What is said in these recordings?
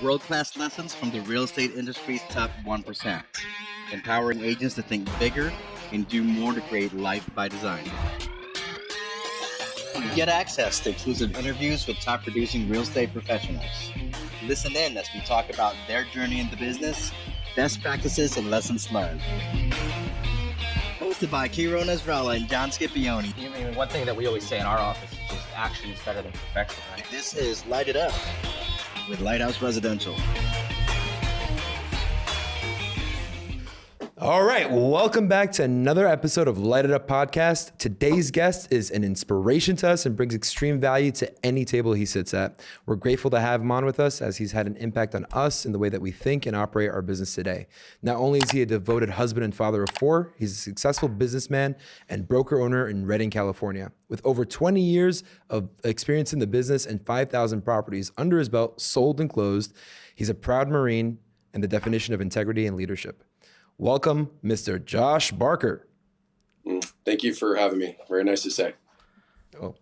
World-class lessons from the real estate industry's top 1%, empowering agents to think bigger and do more to create life by design. Get access to exclusive interviews with top producing real estate professionals. Listen in as we talk about their journey in the business, best practices, and lessons learned. Hosted by KIRO, NASRALAH, and John SCIPIONE. I mean, one thing that we always say in our office is just action is better than perfection, right? This is Light It Up with Lighthouse Residential. All right, welcome back to another episode of Light It Up Podcast. Today's guest is an inspiration to us and brings extreme value to any table he sits at. We're grateful to have him on with us as he's had an impact on us in the way that we think and operate our business today. Not only is he a devoted husband and father of 4, he's a successful businessman and broker owner in Redding, California. With over 20 years of experience in the business and 5,000 properties under his belt, sold and closed, he's a proud Marine and the definition of integrity and leadership. Welcome, Mr. Josh Barker. Thank you for having me. Very nice to say. Oh,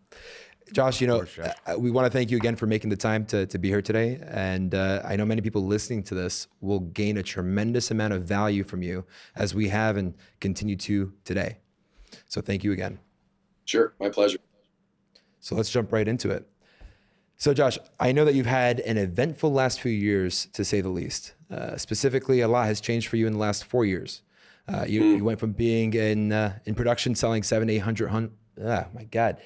Josh, we want to thank you again for making the time to be here today. And I know many people listening to this will gain a tremendous amount of value from you as we have and continue to today. So thank you again. Sure, my pleasure. So let's jump right into it. So Josh, I know that you've had an eventful last few years, to say the least. Specifically, a lot has changed for you in the last 4 years. You went from being in production, selling 700, 800, my God.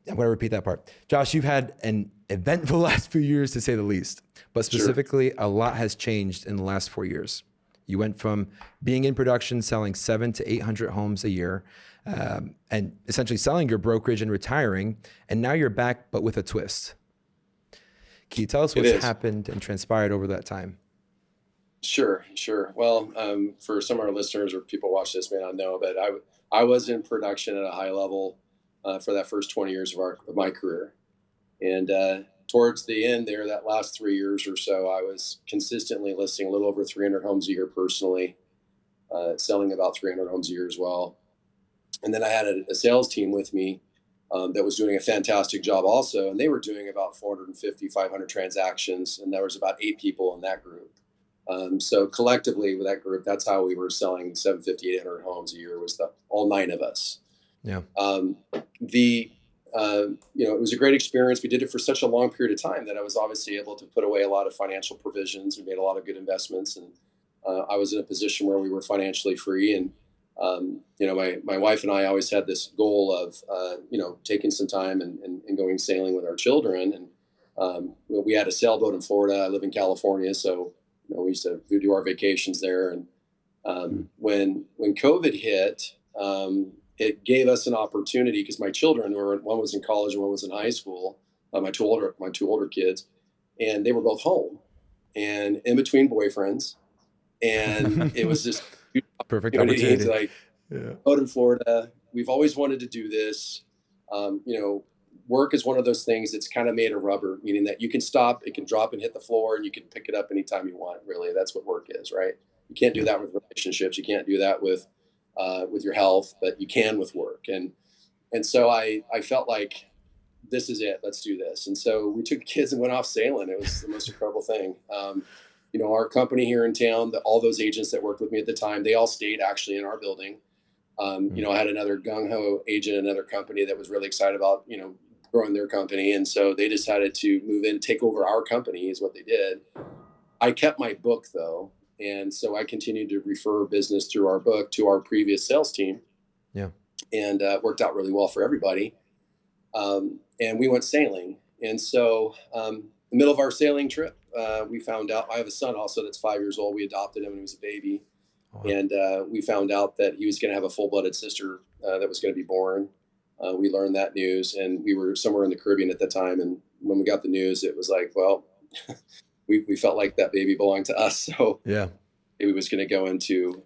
I'm going to repeat that part. Josh, you've had an eventful last few years, to say the least. But specifically, a lot has changed in the last 4 years. You went from being in production, selling 700 to 800 homes a year, and essentially selling your brokerage and retiring. And now you're back, but with a twist. Can you tell us what's happened and transpired over that time? Sure. Well, for some of our listeners or people watch this may not know, but I was in production at a high level for that first 20 years of my career. And towards the end there, that last 3 years or so, I was consistently listing a little over 300 homes a year personally, selling about 300 homes a year as well. And then I had a sales team with me that was doing a fantastic job also. And they were doing about 450, 500 transactions. And there was about 8 people in that group. So collectively with that group, that's how we were selling 750, 800 homes a year, was all 9 of us. Yeah. It was a great experience. We did it for such a long period of time that I was obviously able to put away a lot of financial provisions. We made a lot of good investments, and I was in a position where we were financially free. And my wife and I always had this goal of, taking some time and going sailing with our children. And we had a sailboat in Florida. I live in California, so we used to do our vacations there. And when COVID hit, it gave us an opportunity because my children one was in college and one was in high school. My two older kids, and they were both home and in between boyfriends, and it was just perfect opportunity. Out in Florida, we've always wanted to do this. Work is one of those things that's kind of made of rubber, meaning that you can stop, it can drop and hit the floor, and you can pick it up anytime you want. Really, that's what work is, right? You can't do that with relationships. You can't do that with your health, but you can with work. And so I felt like this is it. Let's do this. And so we took the kids and went off sailing. It was the most incredible thing. Our company here in town, all those agents that worked with me at the time, they all stayed actually in our building. I had another gung-ho agent, another company that was really excited about, growing their company. And so they decided to move in, take over our company is what they did. I kept my book though. And so I continued to refer business through our book to our previous sales team. Yeah. And it worked out really well for everybody. And we went sailing. And so the middle of our sailing trip, we found out, I have a son also that's 5 years old. We adopted him when he was a baby. Wow. And we found out that he was going to have a full-blooded sister that was going to be born. We learned that news, and we were somewhere in the Caribbean at the time. And when we got the news, it was like, well, we felt like that baby belonged to us. So yeah, it was going to go into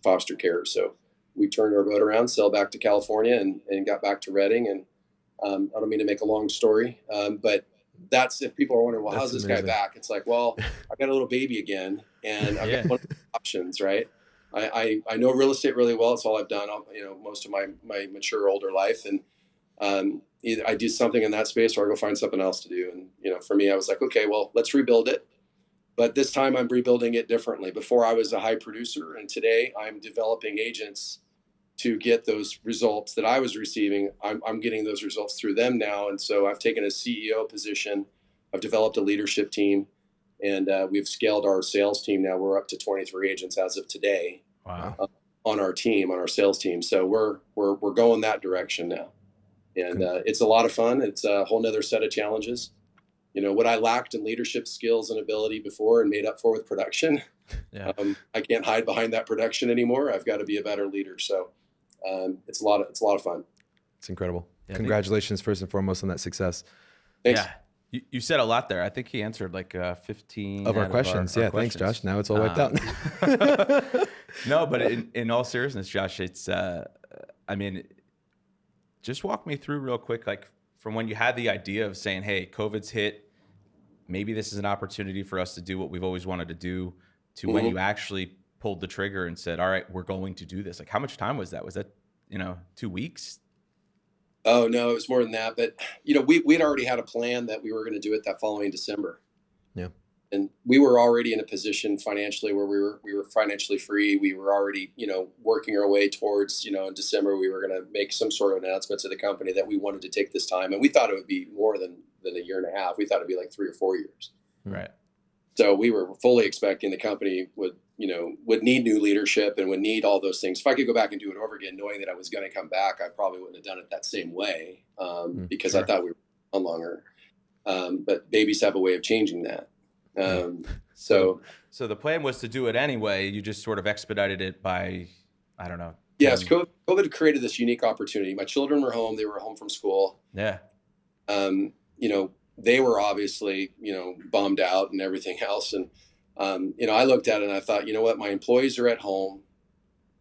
foster care. So we turned our boat around, sailed back to California, and got back to Redding. And I don't mean to make a long story, but that's, if people are wondering, well, how's this guy back? It's like, well, I got a little baby again, and I've got one of the options, right? I know real estate really well. It's all I've done, most of my mature older life. And either I do something in that space or I go find something else to do. And, for me, I was like, okay, well, let's rebuild it. But this time I'm rebuilding it differently. Before I was a high producer, and today I'm developing agents to get those results that I was receiving. I'm getting those results through them now. And so I've taken a CEO position. I've developed a leadership team, and we've scaled our sales team. Now we're up to 23 agents as of today. Wow. On our team, on our sales team. So we're going that direction now. And it's a lot of fun. It's a whole nother set of challenges. What I lacked in leadership skills and ability before and made up for with production. Yeah. I can't hide behind that production anymore. I've got to be a better leader. So it's a lot of fun. It's incredible. Yeah, Congratulations first and foremost on that success. Thanks. Yeah. You said a lot there. I think he answered like 15 Of our questions. Our Thanks, questions. Josh. Now it's all wiped out. No, but in all seriousness, Josh, it's, just walk me through real quick, like from when you had the idea of saying, hey, COVID's hit, maybe this is an opportunity for us to do what we've always wanted to do, to when you actually pulled the trigger and said, all right, we're going to do this. Like, how much time was that? Was that, 2 weeks? Oh, no, it was more than that. But, we'd already had a plan that we were going to do it that following December. Yeah. And we were already in a position financially where we were financially free. We were already, working our way towards, in December, we were going to make some sort of announcement to the company that we wanted to take this time. And we thought it would be more than a year and a half. We thought it'd be like 3 or 4 years. Right. So we were fully expecting the company would need new leadership and would need all those things. If I could go back and do it over again, knowing that I was going to come back, I probably wouldn't have done it that same way because I thought we were on longer. But babies have a way of changing that. So the plan was to do it anyway. You just sort of expedited it by, I don't know. Yes, COVID created this unique opportunity. My children were home. They were home from school. Yeah. They were obviously, bummed out and everything else. And, I looked at it and I thought, you know what, my employees are at home.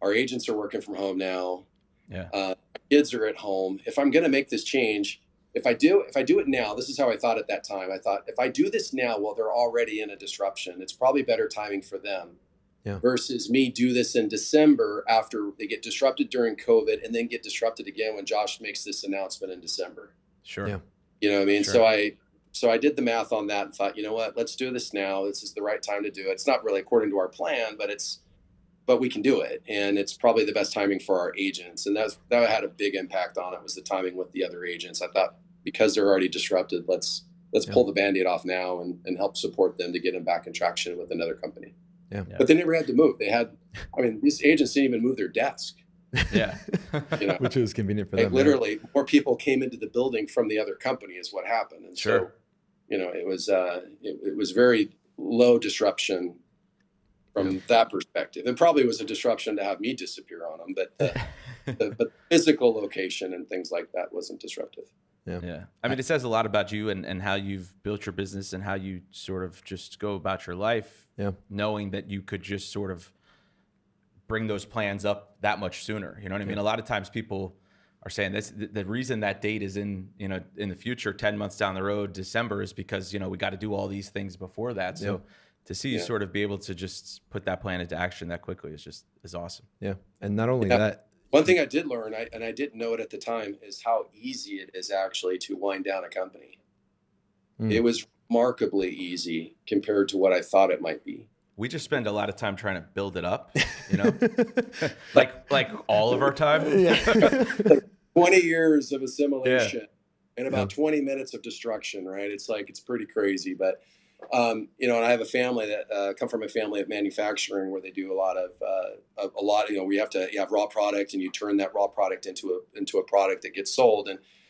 Our agents are working from home now. Yeah. My kids are at home. If I'm going to make this change, if I do it now, this is how I thought at that time. I thought if I do this now, while they're already in a disruption, it's probably better timing for them versus me do this in December after they get disrupted during COVID and then get disrupted again when Josh makes this announcement in December. Sure. Yeah. You know what I mean? Sure. So I did the math on that and thought, you know what, let's do this now. This is the right time to do it. It's not really according to our plan, but we can do it. And it's probably the best timing for our agents. And that had a big impact on it, was the timing with the other agents. I thought because they're already disrupted, let's pull the Band-Aid off now and help support them to get them back in traction with another company. Yeah. But they never had to move. These agents didn't even move their desk. Yeah. Which is convenient for them. Literally, more people came into the building from the other company is what happened. And so, it was very low disruption from that perspective. It probably was a disruption to have me disappear on them, but the physical location and things like that wasn't disruptive. Yeah. It says a lot about you and how you've built your business and how you sort of just go about your life, knowing that you could just sort of bring those plans up that much sooner. You know what I mean? A lot of times people are saying this, the reason that date is in the future, 10 months down the road, December, is because, we got to do all these things before that. So to see you sort of be able to just put that plan into action that quickly is awesome. Yeah. And not only that, one thing I did learn, and I didn't know it at the time, is how easy it is actually to wind down a company. It was remarkably easy compared to what I thought it might be. We just spend a lot of time trying to build it up, like all of our time. 20 years of assimilation and about 20 minutes of destruction, right? It's pretty crazy. But, and I have a family that come from a family of manufacturing where they do a lot, we have to have raw product, and you turn that raw product into a product that gets sold.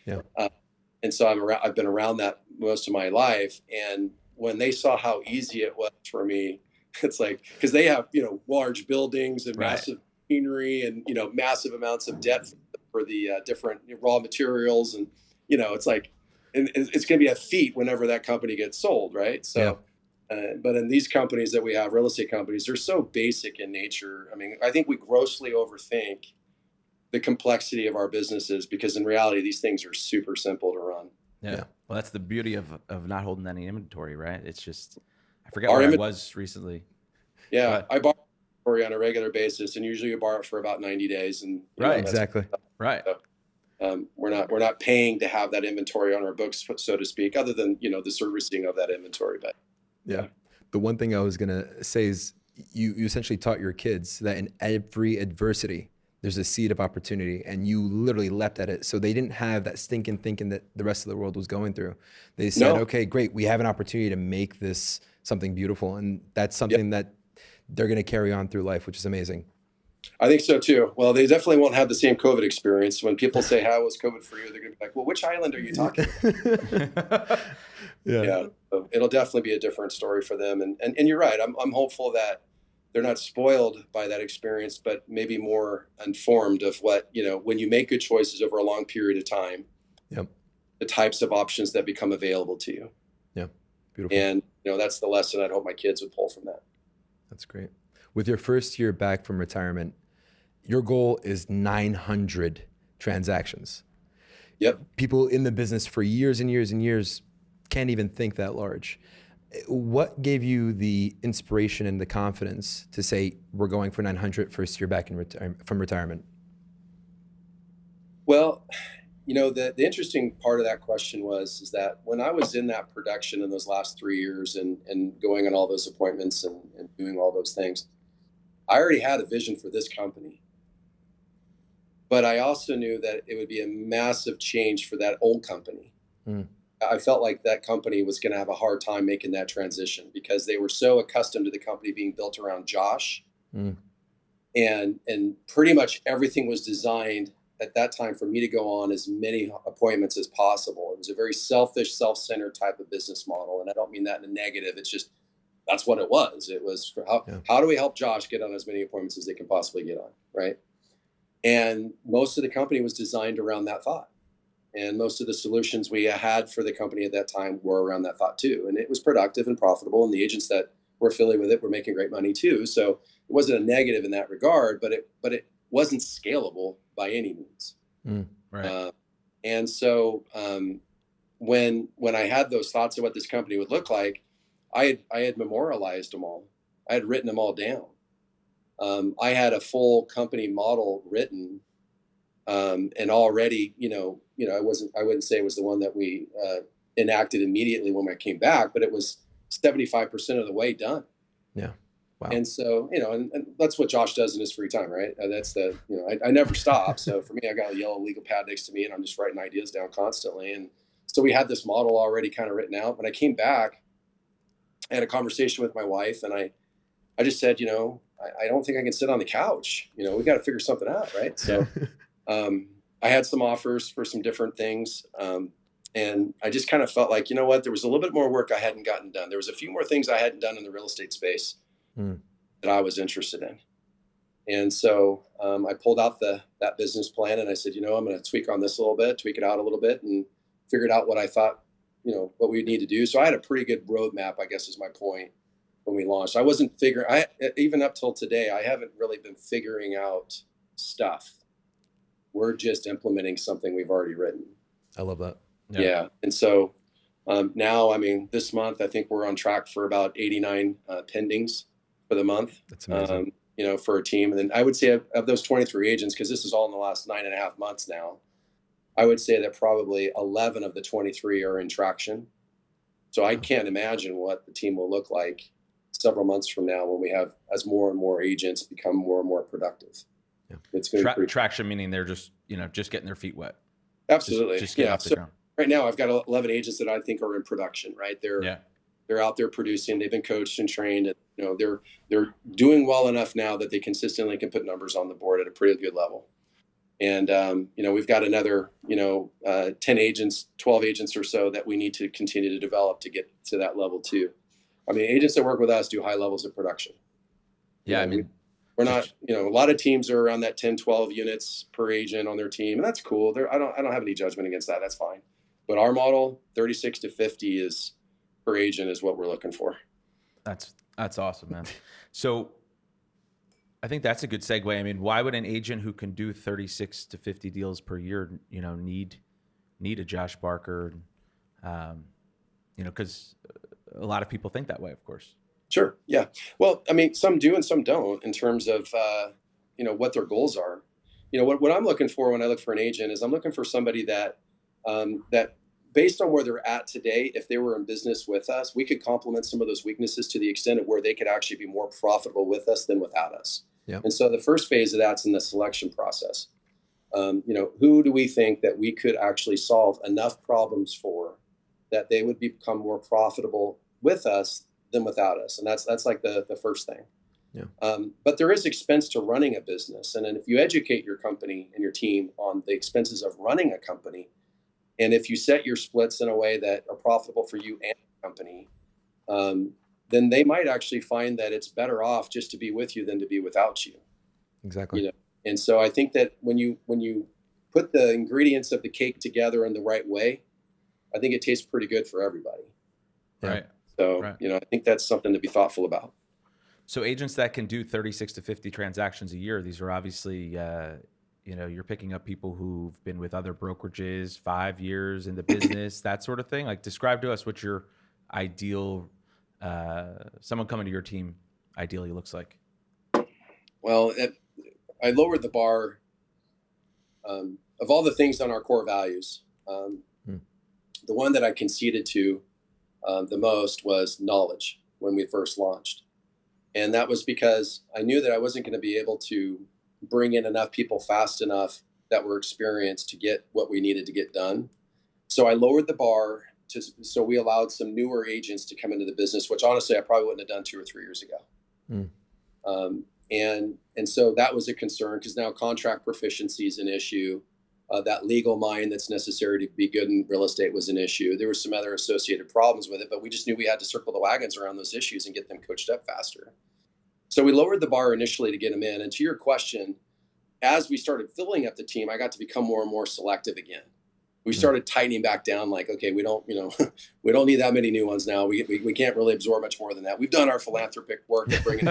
And so I've been around that most of my life. And when they saw how easy it was for me, it's like, because they have, large buildings and massive machinery and, massive amounts of debt for the different raw materials. And, it's like, and it's going to be a feat whenever that company gets sold. Right. So, but in these companies that we have, real estate companies, they're so basic in nature. I think we grossly overthink the complexity of our businesses, because in reality, these things are super simple to run. Yeah. Well, that's the beauty of not holding any inventory, right? It's just, I forget where I was recently. Yeah, I borrow inventory on a regular basis, and usually you borrow it for about 90 days. And exactly. Right. We're not paying to have that inventory on our books, so to speak, other than, the servicing of that inventory. But yeah. The one thing I was going to say is you essentially taught your kids that in every adversity, there's a seed of opportunity, and you literally leapt at it. So they didn't have that stinking thinking that the rest of the world was going through. They said, okay, great. We have an opportunity to make this something beautiful. And that's something that they're going to carry on through life, which is amazing. I think so too. Well, they definitely won't have the same COVID experience. When people say, how was COVID for you? They're going to be like, well, which island are you talking about? Yeah. So it'll definitely be a different story for them. And you're right. I'm hopeful that they're not spoiled by that experience, but maybe more informed of what, when you make good choices over a long period of time, the types of options that become available to you. Yeah. Beautiful. And, that's the lesson I'd hope my kids would pull from that. That's great. With your first year back from retirement, your goal is 900 transactions. Yep. People in the business for years and years and years can't even think that large. What gave you the inspiration and the confidence to say, we're going for 900 first year back from retirement? Well, the interesting part of that question is that when I was in that production in those last 3 years and going on all those appointments and doing all those things, I already had a vision for this company. But I also knew that it would be a massive change for that old company. I felt like that company was going to have a hard time making that transition because they were so accustomed to the company being built around Josh. And pretty much everything was designed at that time for me to go on as many appointments as possible. It was a very selfish, self-centered type of business model. And I don't mean that in a negative. It's just, that's what it was. It was for how do we help Josh get on as many appointments as they can possibly get on, right? And most of the company was designed around that thought. And most of the solutions we had for the company at that time were around that thought too. And it was productive and profitable. And the agents that were affiliated with it were making great money too. So it wasn't a negative in that regard, but it wasn't scalable by any means. Right. And so when I had those thoughts of what this company would look like, I had memorialized them all. I had written them all down. I had a full company model written, and already, I wouldn't say it was the one that we enacted immediately when I came back, but it was 75% of the way done. Yeah. Wow. And so, and that's what Josh does in his free time, right? That's I never stop. So for me, I got a yellow legal pad next to me and I'm just writing ideas down constantly. And so we had this model already kind of written out. When I came back, I had a conversation with my wife and I just said, I don't think I can sit on the couch. We got to figure something out, right? So I had some offers for some different things. And I just kind of felt like, there was a little bit more work I hadn't gotten done. There was a few more things I hadn't done in the real estate space that I was interested in. And so I pulled out that business plan and I said, I'm going to tweak on this a little bit, tweak it out a little bit, and figured out what I thought, what we need to do. So I had a pretty good roadmap, I guess is my point, when we launched. I wasn't even up till today, I haven't really been figuring out stuff. We're just implementing something we've already written. I love that. Yeah. And so now, this month, I think we're on track for about 89 pendings for the month. That's amazing. For a team. And then I would say of those 23 agents, because this is all in the last 9.5 months now, I would say that probably 11 of the 23 are in traction. So I can't imagine what the team will look like several months from now when we have, as more and more agents become more and more productive. Yeah. It's going to be traction, meaning they're just getting their feet wet. Absolutely. Just getting off the ground. Right now I've got 11 agents that I think are in production, right? They're out there producing, they've been coached and trained, and they're doing well enough now that they consistently can put numbers on the board at a pretty good level. And we've got another 10 agents, 12 agents or so that we need to continue to develop to get to that level too. Agents that work with us do high levels of production. Yeah. We're not, a lot of teams are around that 10, 12 units per agent on their team, and that's cool. I don't have any judgment against that. That's fine. But our model, 36 to 50 is per agent is what we're looking for. That's awesome, man. So I think that's a good segue. Why would an agent who can do 36 to 50 deals per year, need a Josh Barker? Because a lot of people think that way, of course. Sure. Yeah. Well, some do and some don't in terms of, what their goals are. what I'm looking for when I look for an agent is I'm looking for somebody that that based on where they're at today, if they were in business with us, we could complement some of those weaknesses to the extent of where they could actually be more profitable with us than without us. Yeah. And so the first phase of that's in the selection process. Who do we think that we could actually solve enough problems for that they would become more profitable with us than without us? And that's like the first thing. Yeah. But there is expense to running a business. And then if you educate your company and your team on the expenses of running a company, and if you set your splits in a way that are profitable for you and the company, then they might actually find that it's better off just to be with you than to be without you. Exactly. And so I think that when you put the ingredients of the cake together in the right way, I think it tastes pretty good for everybody. Yeah. Right. So, right. I think that's something to be thoughtful about. So agents that can do 36 to 50 transactions a year, these are obviously, you're picking up people who've been with other brokerages, 5 years in the business, that sort of thing. Like, describe to us what your ideal, someone coming to your team ideally looks like. Well, I lowered the bar of all the things on our core values. The one that I conceded to the most was knowledge when we first launched. And that was because I knew that I wasn't going to be able to bring in enough people fast enough that were experienced to get what we needed to get done. So I lowered the bar so we allowed some newer agents to come into the business, which honestly I probably wouldn't have done 2 or 3 years ago. And so that was a concern because now contract proficiency is an issue. That legal mind that's necessary to be good in real estate was an issue. There were some other associated problems with it, but we just knew we had to circle the wagons around those issues and get them coached up faster. So we lowered the bar initially to get them in. And to your question, as we started filling up the team, I got to become more and more selective again. We started tightening back down, like, okay, we don't need that many new ones now. We can't really absorb much more than that. We've done our philanthropic work of bringing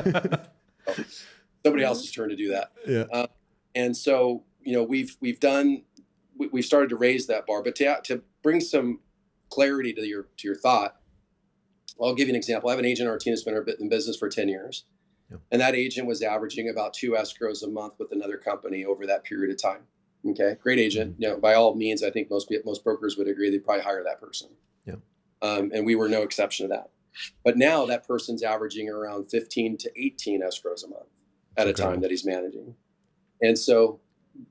somebody else's turn to do that. Yeah. And so, we've started to raise that bar, but to bring some clarity to your thought, I'll give you an example. I have an agent on our team that's been in business for 10 years. Yeah. And that agent was averaging about 2 escrows a month with another company over that period of time. Okay. Great agent. By all means, I think most brokers would agree they'd probably hire that person. Yeah. And we were no exception to that. But now that person's averaging around 15 to 18 escrows a month at a time that he's managing. And so,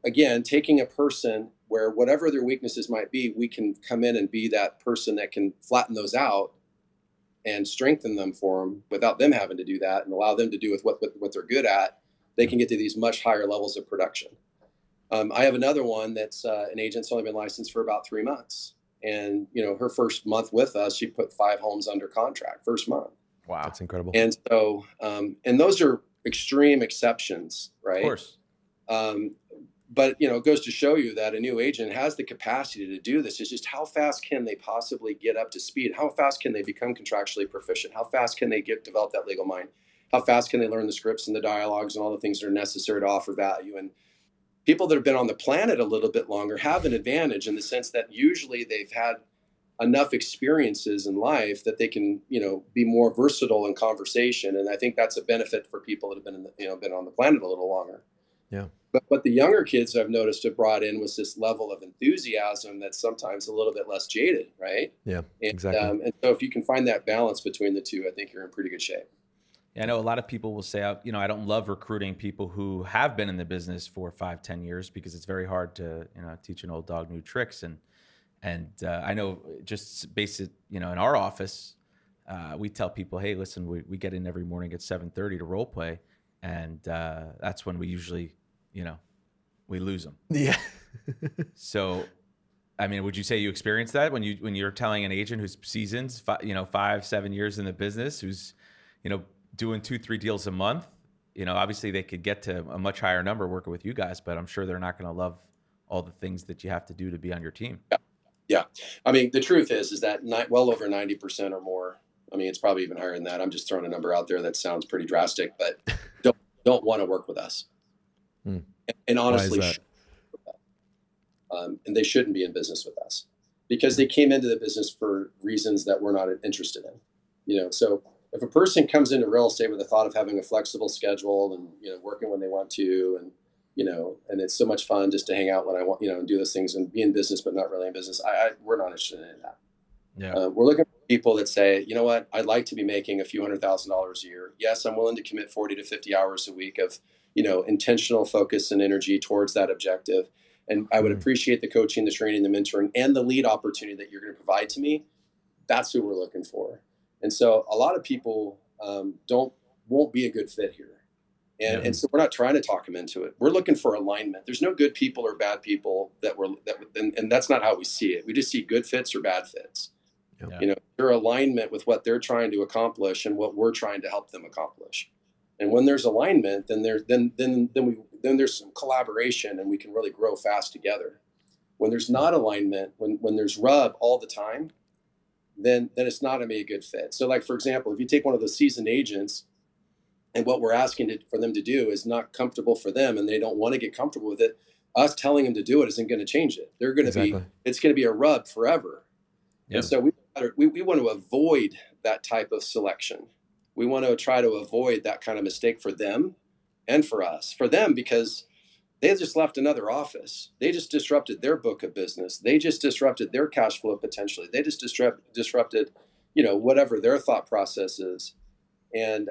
again, taking a person where whatever their weaknesses might be, we can come in and be that person that can flatten those out and strengthen them for them without them having to do that and allow them to do with what they're good at. They can get to these much higher levels of production. I have another one that's an agent's only been licensed for about 3 months. And, her first month with us, she put 5 homes under contract first month. Wow. That's incredible. And so, and those are extreme exceptions, right? Of course. But, it goes to show you that a new agent has the capacity to do this. It's just how fast can they possibly get up to speed? How fast can they become contractually proficient? How fast can they develop that legal mind? How fast can they learn the scripts and the dialogues and all the things that are necessary to offer value? And people that have been on the planet a little bit longer have an advantage in the sense that usually they've had enough experiences in life that they can, be more versatile in conversation. And I think that's a benefit for people that have been been on the planet a little longer. Yeah. But what the younger kids I've noticed have brought in was this level of enthusiasm that's sometimes a little bit less jaded, right? Yeah, and, exactly. And so if you can find that balance between the two, I think you're in pretty good shape. Yeah, I know a lot of people will say, I don't love recruiting people who have been in the business for 5, 10 years because it's very hard to, teach an old dog new tricks. And I know just basic, in our office, we tell people, hey, listen, we get in every morning at 7:30 to role play. And that's when we usually, we lose them. Yeah. So, would you say you experienced that when you're telling an agent who's seasoned, 5, 7 years in the business, who's, doing 2, 3 deals a month, obviously they could get to a much higher number working with you guys, but I'm sure they're not going to love all the things that you have to do to be on your team. Yeah. The truth is that well over 90% or more. It's probably even higher than that. I'm just throwing a number out there that sounds pretty drastic, but don't want to work with us. And honestly, and they shouldn't be in business with us because they came into the business for reasons that we're not interested in. So if a person comes into real estate with the thought of having a flexible schedule and working when they want to, and and it's so much fun just to hang out when I want, and do those things and be in business, but not really in business. We're not interested in that. Yeah. We're looking for people that say, you know what, I'd like to be making a few $100,000 a year. Yes, I'm willing to commit 40 to 50 hours a week of, intentional focus and energy towards that objective. And I would appreciate the coaching, the training, the mentoring, and the lead opportunity that you're going to provide to me. That's who we're looking for. And so a lot of people won't be a good fit here. And so we're not trying to talk them into it. We're looking for alignment. There's no good people or bad people and that's not how we see it. We just see good fits or bad fits. Yeah. Their alignment with what they're trying to accomplish and what we're trying to help them accomplish. And when there's alignment, then there's some collaboration and we can really grow fast together. When there's not alignment, when there's rub all the time, then it's not going to be a good fit. So like, for example, if you take one of those seasoned agents and what we're asking for them to do is not comfortable for them and they don't want to get comfortable with it, us telling them to do it isn't going to change it. They're going to it's going to be a rub forever. Yep. And so we want to avoid that type of selection. We want to try to avoid that kind of mistake for them and for us. For them, because they just left another office. They just disrupted their book of business. They just disrupted their cash flow potentially. They just disrupted, whatever their thought process is. And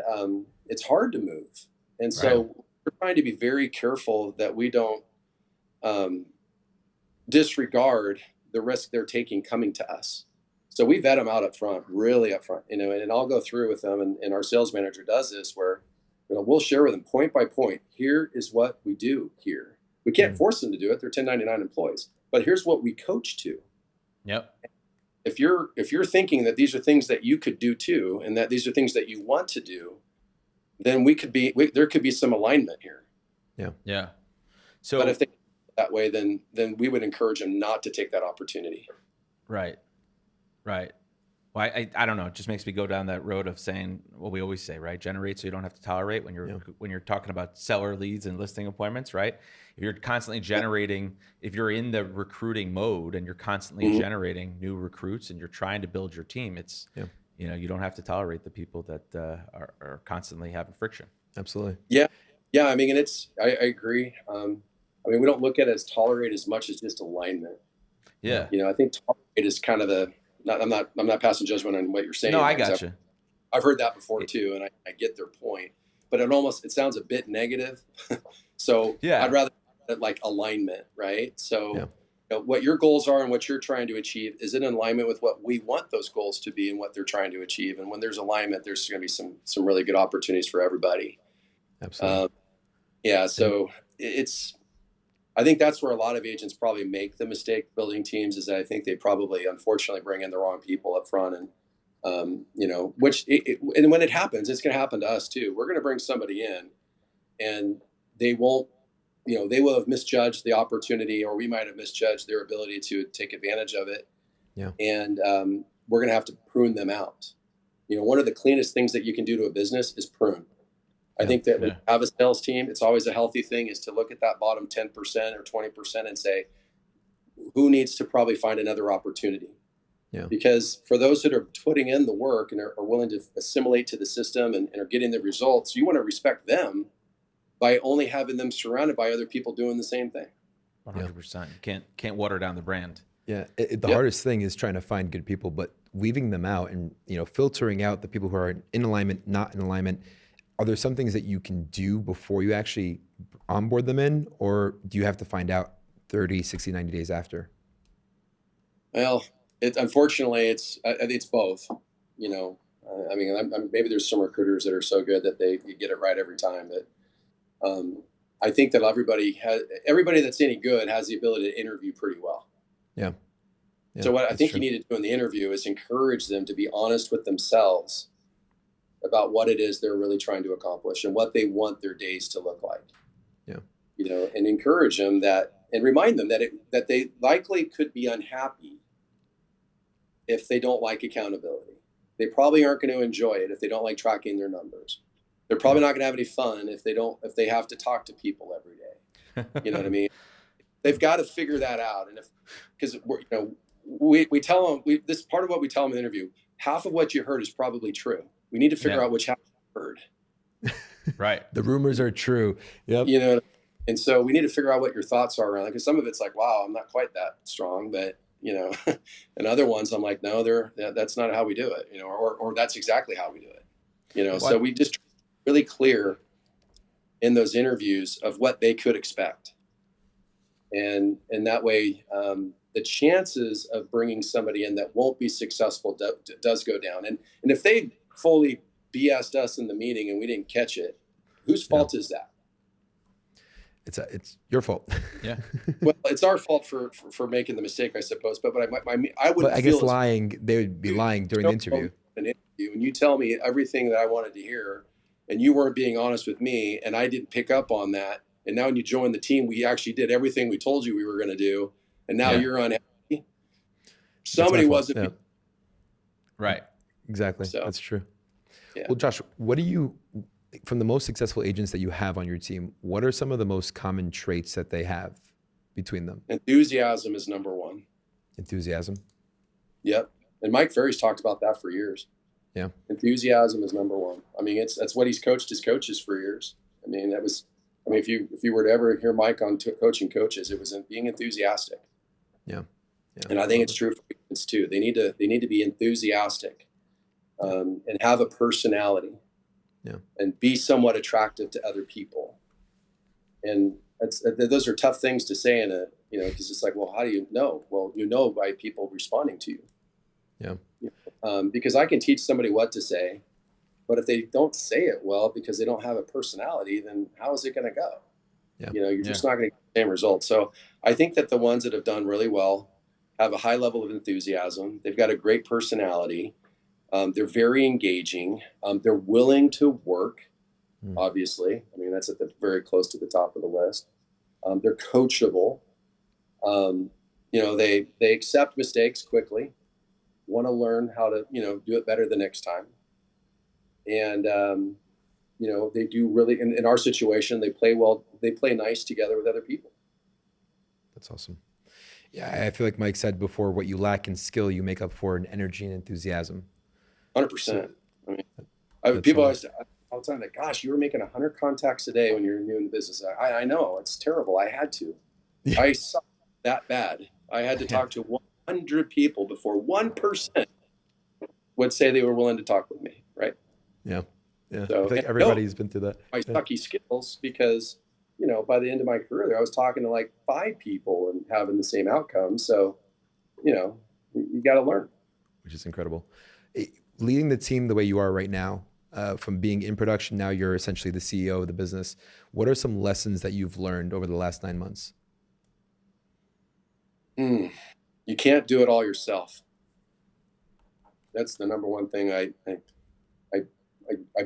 it's hard to move. And so we're trying to be very careful that we don't disregard the risk they're taking coming to us. So we vet them out up front, really up front, and I'll go through with them. And our sales manager does this where, we'll share with them point by point. Here is what we do here. We can't force them to do it. They're 1099 employees, but here's what we coach to. Yep. If you're thinking that these are things that you could do too, and that these are things that you want to do, then there could be some alignment here. Yeah. Yeah. So, but if they that way, then we would encourage them not to take that opportunity. Right. Right. Well, I don't know. It just makes me go down that road of saying what we always say, right? Generate so you don't have to tolerate when you're talking about seller leads and listing appointments, right? If you're constantly generating, if you're in the recruiting mode and you're constantly generating new recruits and you're trying to build your team, it's, you don't have to tolerate the people that are constantly having friction. Absolutely. Yeah. Yeah. I mean, and I agree. We don't look at it as tolerate as much as just alignment. Yeah. I think tolerate is kind of I'm not passing judgment on what you're saying. No, I got you. I've heard that before too, and I get their point, but it sounds a bit negative. So I'd rather like alignment, right? So what your goals are and what you're trying to achieve, is it in alignment with what we want those goals to be and what they're trying to achieve? And when there's alignment, there's going to be some really good opportunities for everybody. Absolutely. So I think that's where a lot of agents probably make the mistake building teams, is that I think they probably, unfortunately, bring in the wrong people up front. And, and when it happens, it's going to happen to us too. We're going to bring somebody in and they will have misjudged the opportunity, or we might have misjudged their ability to take advantage of it. Yeah. And we're going to have to prune them out. One of the cleanest things that you can do to a business is prune. I think that when you have a sales team, it's always a healthy thing is to look at that bottom 10% or 20% and say, who needs to probably find another opportunity? Yeah. Because for those that are putting in the work and are willing to assimilate to the system and are getting the results, you want to respect them by only having them surrounded by other people doing the same thing. 100%. You can't water down the brand. Yeah. The hardest thing is trying to find good people, but weaving them out and, filtering out the people who are in alignment, not in alignment. Are there some things that you can do before you actually onboard them in, or do you have to find out 30, 60, 90 days after? Well, unfortunately, it's both. Maybe there's some recruiters that are so good that they get it right every time. But I think that everybody that's any good has the ability to interview pretty well. Yeah. So what I think you need to do in the interview is encourage them to be honest with themselves about what it is they're really trying to accomplish and what they want their days to look like. Yeah. And encourage them and remind them that they likely could be unhappy if they don't like accountability. They probably aren't going to enjoy it if they don't like tracking their numbers. They're probably not going to have any fun if they have to talk to people every day. You know what I mean? They've got to figure that out. And because we tell them, this part of what we tell them in the interview, half of what you heard is probably true. We need to figure out which half you heard. Right. The rumors are true. Yep. And so we need to figure out what your thoughts are around it, because some of it's like, wow, I'm not quite that strong, but and other ones I'm like, no, that's not how we do it, or that's exactly how we do it, So we just really clear in those interviews of what they could expect. And that way, the chances of bringing somebody in that won't be successful does go down. And if they fully BS'd us in the meeting and we didn't catch it, whose fault is that? It's your fault. Yeah. Well, it's our fault for making the mistake, I suppose. But I would. But I guess lying, they would be lying during the interview. And you tell me everything that I wanted to hear, and you weren't being honest with me, and I didn't pick up on that. And now when you join the team, we actually did everything we told you we were going to do, and now you're unhappy. Somebody wasn't. Yeah. Right. Exactly. So, that's true. Yeah. Well, Josh, what do you, from the most successful agents that you have on your team, what are some of the most common traits that they have between them? Enthusiasm is number one. Enthusiasm. Yep. And Mike Ferry's talked about that for years. Yeah. Enthusiasm is number one. I mean, that's what he's coached his coaches for years. I mean, if you were to ever hear Mike on coaching coaches, it was in being enthusiastic. Yeah. And I think it's true for agents too. They need to be enthusiastic, and have a personality. Yeah. And be somewhat attractive to other people. And those are tough things to say in a, because it's like, well, how do you know? Well, by people responding to you. Yeah. Because I can teach somebody what to say, but if they don't say it well because they don't have a personality, then how is it going to go? Yeah. You're just not going to get the same results. So I think that the ones that have done really well have a high level of enthusiasm. They've got a great personality. They're very engaging. They're willing to work, obviously. I mean, that's very close to the top of the list. They're coachable. They accept mistakes quickly, want to learn how to, do it better the next time. And, they do really, in our situation, they play well, they play nice together with other people. That's awesome. Yeah, I feel like Mike said before, what you lack in skill, you make up for in energy and enthusiasm. 100%. I mean, people always all the time like, gosh, you were making 100 contacts a day when you're new in the business. I know, it's terrible. I had to. Yeah. I sucked that bad. I had to talk to 100 people before 1% would say they were willing to talk with me, right? Yeah. Yeah. So, I think everybody's been through that. My sucky skills, because, by the end of my career there, I was talking to like 5 people and having the same outcome. So, you got to learn. Which is incredible. Leading the team the way you are right now, from being in production, now you're essentially the CEO of the business. What are some lessons that you've learned over the last 9 months? You can't do it all yourself. That's the number one thing. I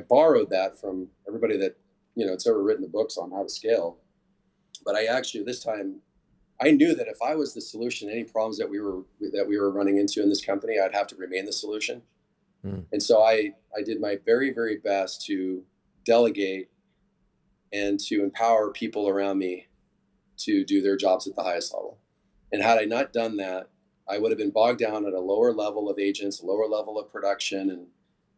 borrowed that from everybody that, it's ever written the books on how to scale. But I actually, this time, I knew that if I was the solution to any problems that we were running into in this company, I'd have to remain the solution. And so I did my very, very best to delegate and to empower people around me to do their jobs at the highest level. And had I not done that, I would have been bogged down at a lower level of agents, a lower level of production,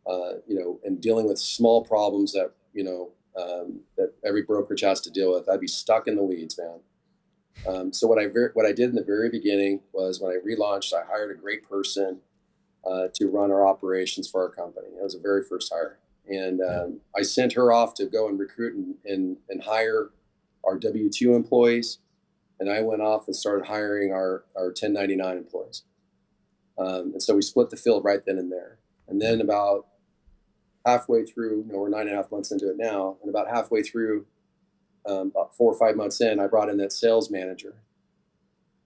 and dealing with small problems that, that every brokerage has to deal with. I'd be stuck in the weeds, man. So what I did in the very beginning was, when I relaunched, I hired a great person to run our operations for our company. It was the very first hire. And I sent her off to go and recruit and hire our W-2 employees. And I went off and started hiring our 1099 employees. And so we split the field right then and there. And then about halfway through, we're 9.5 months into it now, and about halfway through, about 4 or 5 months in, I brought in that sales manager.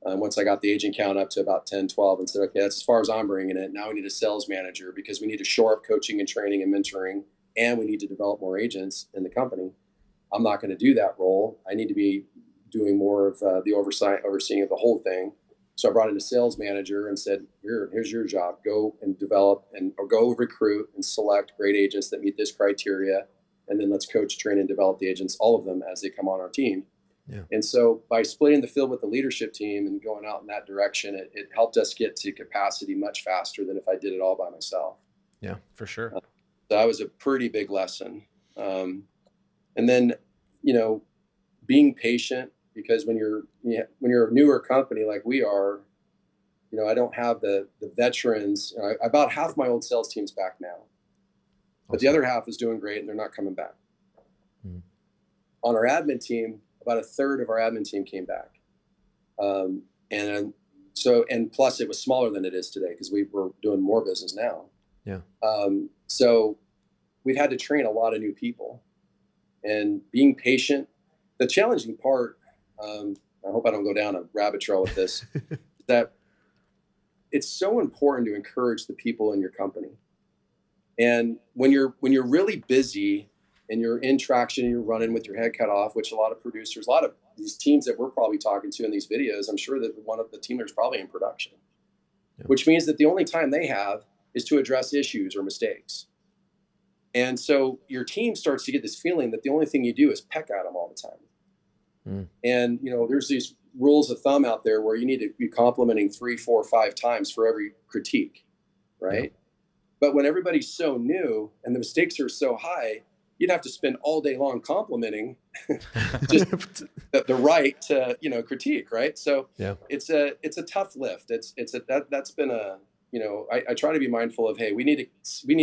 Once I got the agent count up to about 10, 12, and said, okay, that's as far as I'm bringing it. Now we need a sales manager, because we need to shore up coaching and training and mentoring, and we need to develop more agents in the company. I'm not going to do that role. I need to be doing more of the overseeing of the whole thing. So I brought in a sales manager and said, here's your job. Go and develop or go recruit and select great agents that meet this criteria. And then let's coach, train, and develop the agents, all of them, as they come on our team. Yeah. And so by splitting the field with the leadership team and going out in that direction, it helped us get to capacity much faster than if I did it all by myself. Yeah, for sure. So that was a pretty big lesson. And then, being patient, because when you're a newer company like we are, I don't have the veterans. About half my old sales team's back now, but the other half is doing great and they're not coming back. Mm. On our admin team, about a third of our admin team came back. And plus it was smaller than it is today because we were doing more business now. Yeah. So we've had to train a lot of new people, and being patient. The challenging part, I hope I don't go down a rabbit trail with this, that it's so important to encourage the people in your company. And when you're really busy and you're in traction and you're running with your head cut off, which a lot of producers, a lot of these teams that we're probably talking to in these videos, I'm sure that one of the team leaders probably in production, which means that the only time they have is to address issues or mistakes. And so your team starts to get this feeling that the only thing you do is peck at them all the time. Mm. And, there's these rules of thumb out there where you need to be complimenting 3, 4, 5 times for every critique, right? Yeah. But when everybody's so new and the mistakes are so high, you'd have to spend all day long complimenting just the right to, critique, right? So yeah. It's a tough lift. That's been I try to be mindful of, hey, we need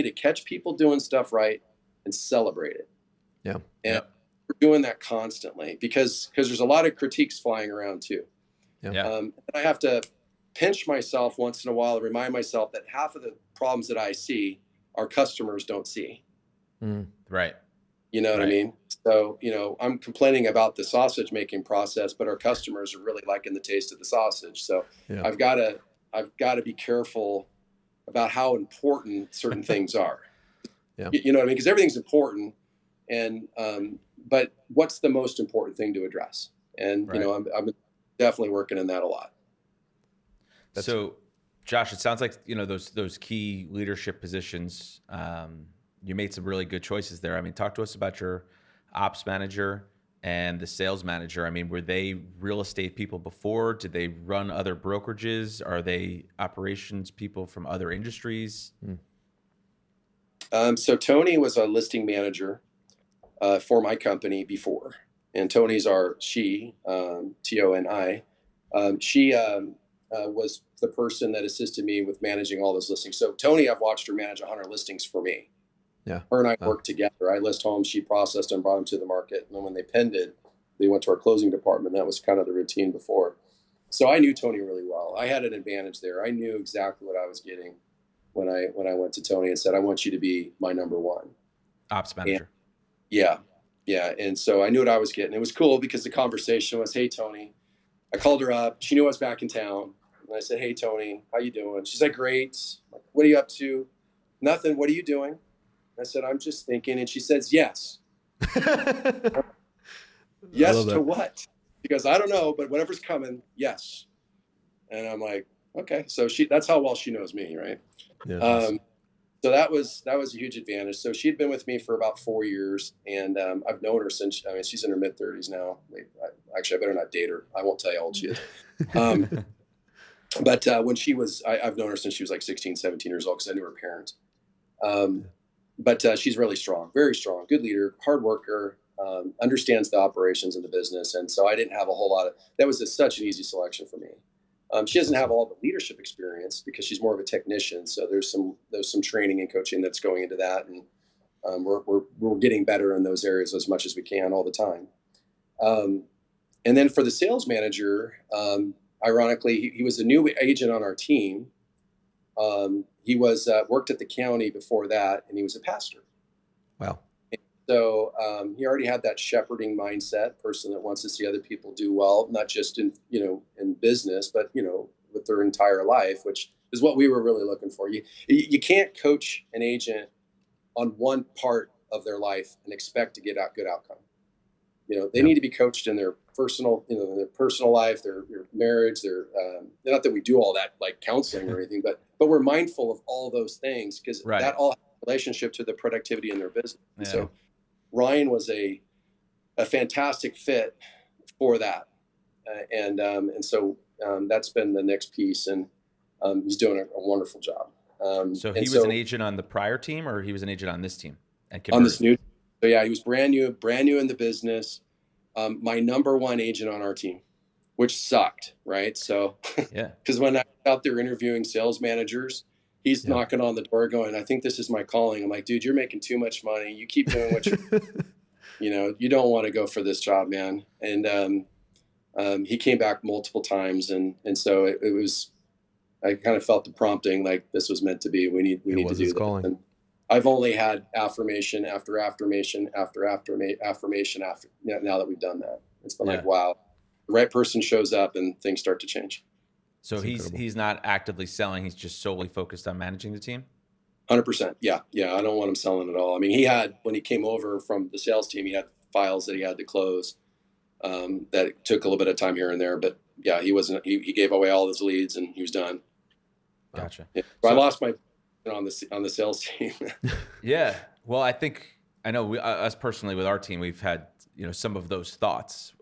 to catch people doing stuff right and celebrate it. Yeah. And we're doing that constantly because there's a lot of critiques flying around too. Yeah. And I have to pinch myself once in a while and remind myself that half of the problems that I see our customers don't see. Mm. Right. You know what I mean? So, I'm complaining about the sausage making process, but our customers are really liking the taste of the sausage. So yeah. I've got to be careful about how important certain things are. Yeah. You know what I mean? Because everything's important, and but what's the most important thing to address? And right. I'm definitely working in that a lot. So, Josh, it sounds like those key leadership positions. You made some really good choices there. I mean, talk to us about your ops manager and the sales manager. I mean, were they real estate people before? Did they run other brokerages? Are they operations people from other industries? So Tony was a listing manager for my company before. And Tony's she, Toni. She was the person that assisted me with managing all those listings. So Toni, I've watched her manage 100 listings for me. Yeah. Her and I worked together. I list homes, she processed them, brought them to the market. And then when they pended, they went to our closing department. That was kind of the routine before. So I knew Toni really well. I had an advantage there. I knew exactly what I was getting when I went to Toni and said, I want you to be my number one. Ops manager. And, yeah. And so I knew what I was getting. It was cool because the conversation was, hey, Toni. I called her up. She knew I was back in town. And I said, hey, Toni, how you doing? She's like, great. I'm like, what are you up to? Nothing. What are you doing? I said, I'm just thinking. And she says, yes. Yes to what? She goes, I don't know, but whatever's coming, yes. And I'm like, okay. So that's how well she knows me, right? Yeah. So that was a huge advantage. So she'd been with me for about 4 years, and I've known her since, she's in her mid 30s now. Actually, I better not date her. I won't tell you how old she is. But when she was, I've known her since she was like 16, 17 years old because I knew her parents. But she's really strong, very strong, good leader, hard worker, understands the operations of the business. And so I didn't have a whole lot that was such an easy selection for me. She doesn't have all the leadership experience because she's more of a technician. So there's some training and coaching that's going into that. And we're getting better in those areas as much as we can all the time. And then for the sales manager, ironically, he was a new agent on our team. He was worked at the county before that, and he was a pastor. Wow. So he already had that shepherding mindset, person that wants to see other people do well, not just in business, but with their entire life, which is what we were really looking for. You can't coach an agent on one part of their life and expect to get a good outcome. They need to be coached in their personal, life, their marriage, their not that we do all that like counseling or anything, but we're mindful of all those things because that all has a relationship to the productivity in their business. Yeah. So Ryan was a fantastic fit for that, and so that's been the next piece, and he's doing a wonderful job. So he was an agent on the prior team, or he was an agent on this team? On this new. So yeah, he was brand new in the business. my number one agent on our team, which sucked, right? So, Yeah. because when I was out there interviewing sales managers, he's knocking on the door going, I think this is my calling. I'm like, dude, you're making too much money. You keep doing what you're, you don't want to go for this job, man. And he came back multiple times. And so it was, I kind of felt the prompting, like this was meant to be. We need to do this. Calling. And I've only had affirmation after affirmation after affirmation after, now that we've done that. It's been like, wow, the right person shows up and things start to change. So he's not actively selling. He's just solely focused on managing the team. 100%. Yeah. I don't want him selling at all. I mean, when he came over from the sales team, he had files that he had to close. That took a little bit of time here and there, but yeah, he gave away all his leads and he was done. Gotcha. Yeah. So I lost my on the sales team. Yeah. Well, I know us personally with our team, we've had, some of those thoughts.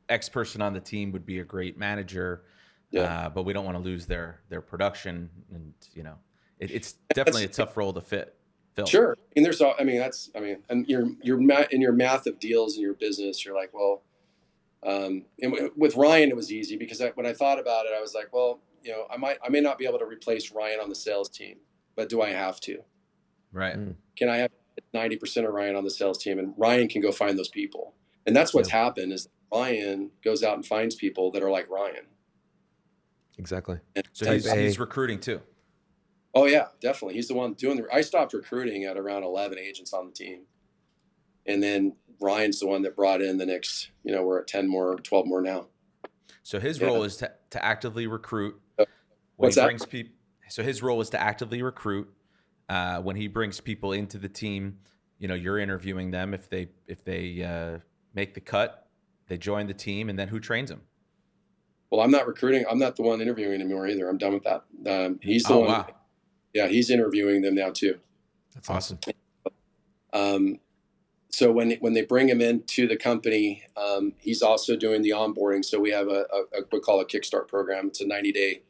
X person on the team would be a great manager, but we don't want to lose their production. And, it's definitely a tough role to fill. Sure. And and you're in your math of deals in your business, you're like, well, and with Ryan, it was easy because when I thought about it, I was like, well, I may not be able to replace Ryan on the sales team, but do I have to? Right. Can I have 90% of Ryan on the sales team, and Ryan can go find those people? And that's what's happened is Ryan goes out and finds people that are like Ryan. Exactly. And so he's recruiting too. Oh yeah, definitely. He's the one doing I stopped recruiting at around 11 agents on the team. And then Ryan's the one that brought in the next, we're at 10 more, 12 more now. So his role is to actively recruit. What's that? So his role is to actively recruit. When he brings people into the team, you're interviewing them. If they make the cut, they join the team, and then who trains them? Well, I'm not recruiting. I'm not the one interviewing anymore either. I'm done with that. He's the one. Wow. Yeah, he's interviewing them now too. That's awesome. So when they bring him into the company, he's also doing the onboarding. So we have a we call a Kickstart program. It's a 90-day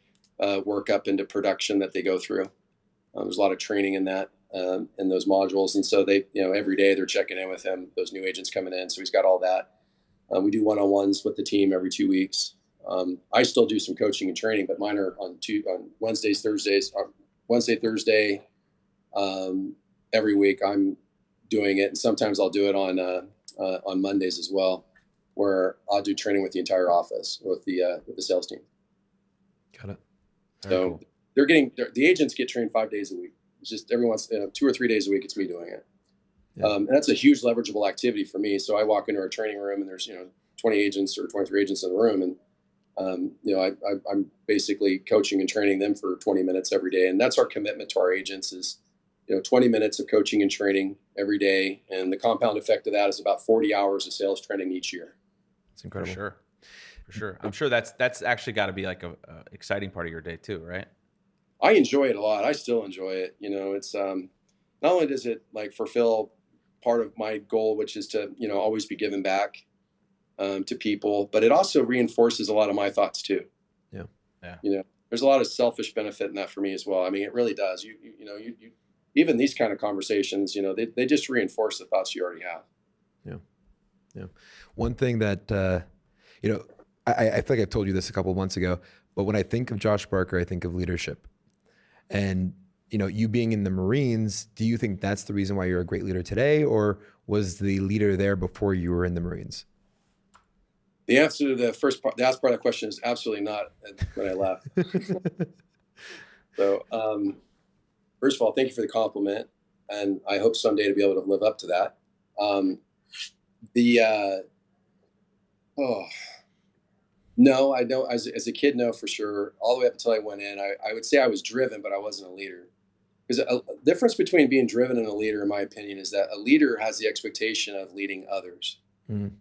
work up into production that they go through. There's a lot of training in that, in those modules. And so they, every day they're checking in with him, those new agents coming in. So he's got all that. We do one-on-ones with the team every 2 weeks. I still do some coaching and training, but mine are on Wednesdays, Thursdays, Wednesday, Thursday, every week I'm doing it. And sometimes I'll do it on Mondays as well, where I'll do training with the entire office with the sales team. Got it. Very cool. The agents get trained 5 days a week. It's just everyone's 2 or 3 days a week. It's me doing it. Yeah. And that's a huge leverageable activity for me. So I walk into our training room and there's, 20 agents or 23 agents in the room. And, I'm basically coaching and training them for 20 minutes every day. And that's our commitment to our agents is, 20 minutes of coaching and training every day. And the compound effect of that is about 40 hours of sales training each year. It's incredible. For sure. I'm sure that's actually got to be like a exciting part of your day too, right? I enjoy it a lot. I still enjoy it. It's not only does it like fulfill part of my goal, which is to, always be giving back to people, but it also reinforces a lot of my thoughts too. Yeah. There's a lot of selfish benefit in that for me as well. I mean, it really does. You even these kind of conversations, they just reinforce the thoughts you already have. Yeah. One thing that, I feel like I've told you this a couple of months ago, but when I think of Josh Barker, I think of leadership. And, you being in the Marines, do you think that's the reason why you're a great leader today, or was the leader there before you were in the Marines? The answer to the last part of that question is absolutely not when I left. So, first of all, thank you for the compliment. And I hope someday to be able to live up to that. No, I don't. As a kid, no, for sure. All the way up until I went in, I would say I was driven, but I wasn't a leader. Because a difference between being driven and a leader, in my opinion, is that a leader has the expectation of leading others. Mm-hmm.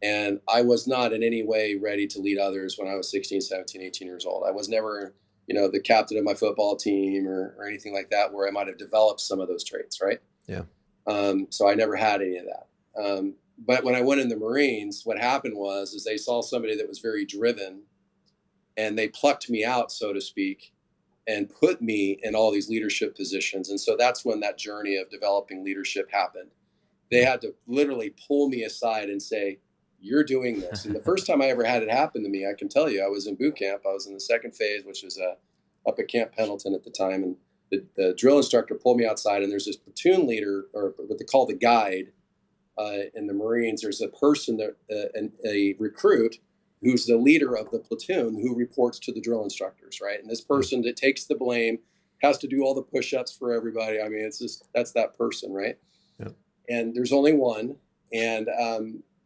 And I was not in any way ready to lead others when I was 16, 17, 18 years old. I was never, the captain of my football team or anything like that, where I might have developed some of those traits, right? Yeah. So I never had any of that. But when I went in the Marines, what happened was they saw somebody that was very driven, and they plucked me out, so to speak, and put me in all these leadership positions. And so that's when that journey of developing leadership happened. They had to literally pull me aside and say, you're doing this. And the first time I ever had it happen to me, I can tell you, I was in boot camp. I was in the second phase, which was up at Camp Pendleton at the time. And the drill instructor pulled me outside, and there's this platoon leader, or what they call the guide in the Marines. There's a person, a recruit, who's the leader of the platoon, who reports to the drill instructors, right? And this person that takes the blame has to do all the push-ups for everybody. I mean, that's that person, right? Yeah. And there's only one. And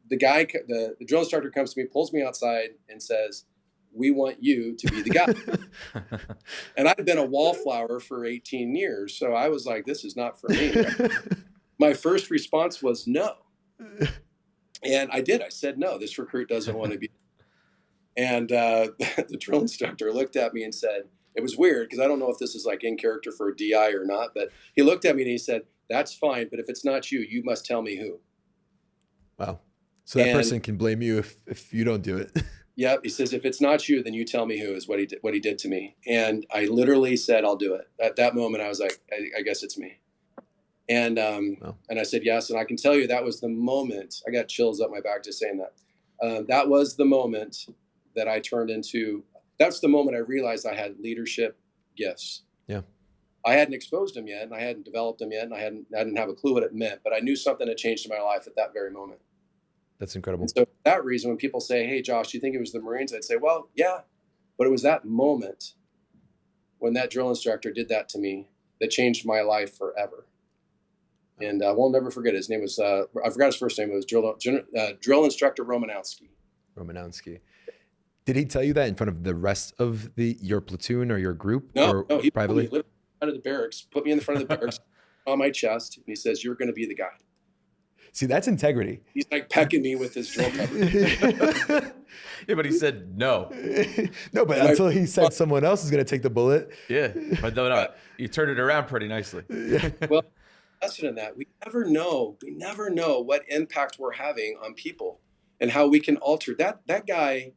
the guy, the drill instructor comes to me, pulls me outside, and says, "We want you to be the guy." And I've been a wallflower for 18 years. So I was like, this is not for me. My first response was no. And I did. I said, no, this recruit doesn't want to be. And the drill instructor looked at me and said, it was weird because I don't know if this is like in character for a DI or not, but he looked at me and he said, "That's fine, but if it's not you, you must tell me who." Wow. So that person can blame you if you don't do it. Yep. He says, if it's not you, then you tell me who, is what he did to me. And I literally said, "I'll do it." At that moment, I was like, I guess it's me. And and I said, yes. And I can tell you that was the moment, I got chills up my back just saying that. That was the moment that I turned into, that's the moment I realized I had leadership gifts. Yeah. I hadn't exposed them yet, and I hadn't developed them yet, and I didn't have a clue what it meant, but I knew something had changed in my life at that very moment. That's incredible. And so for that reason, when people say, "Hey, Josh, do you think it was the Marines?" I'd say, well, yeah, but it was that moment when that drill instructor did that to me that changed my life forever. And I won't never forget. His name was, I forgot his first name. It was drill instructor Romanowski. Romanowski. Did he tell you that in front of the rest of your platoon or your group? No, or he privately? He literally in front of the barracks, put me in the front of the barracks on my chest, and he says, "You're going to be the guy." See, that's integrity. He's like pecking me with his drill cover. Yeah, but he said no. No, but until he said someone else is going to take the bullet. Yeah, but no, you turned it around pretty nicely. Yeah. Well, lesson in that, we never know what impact we're having on people and how we can alter that guy.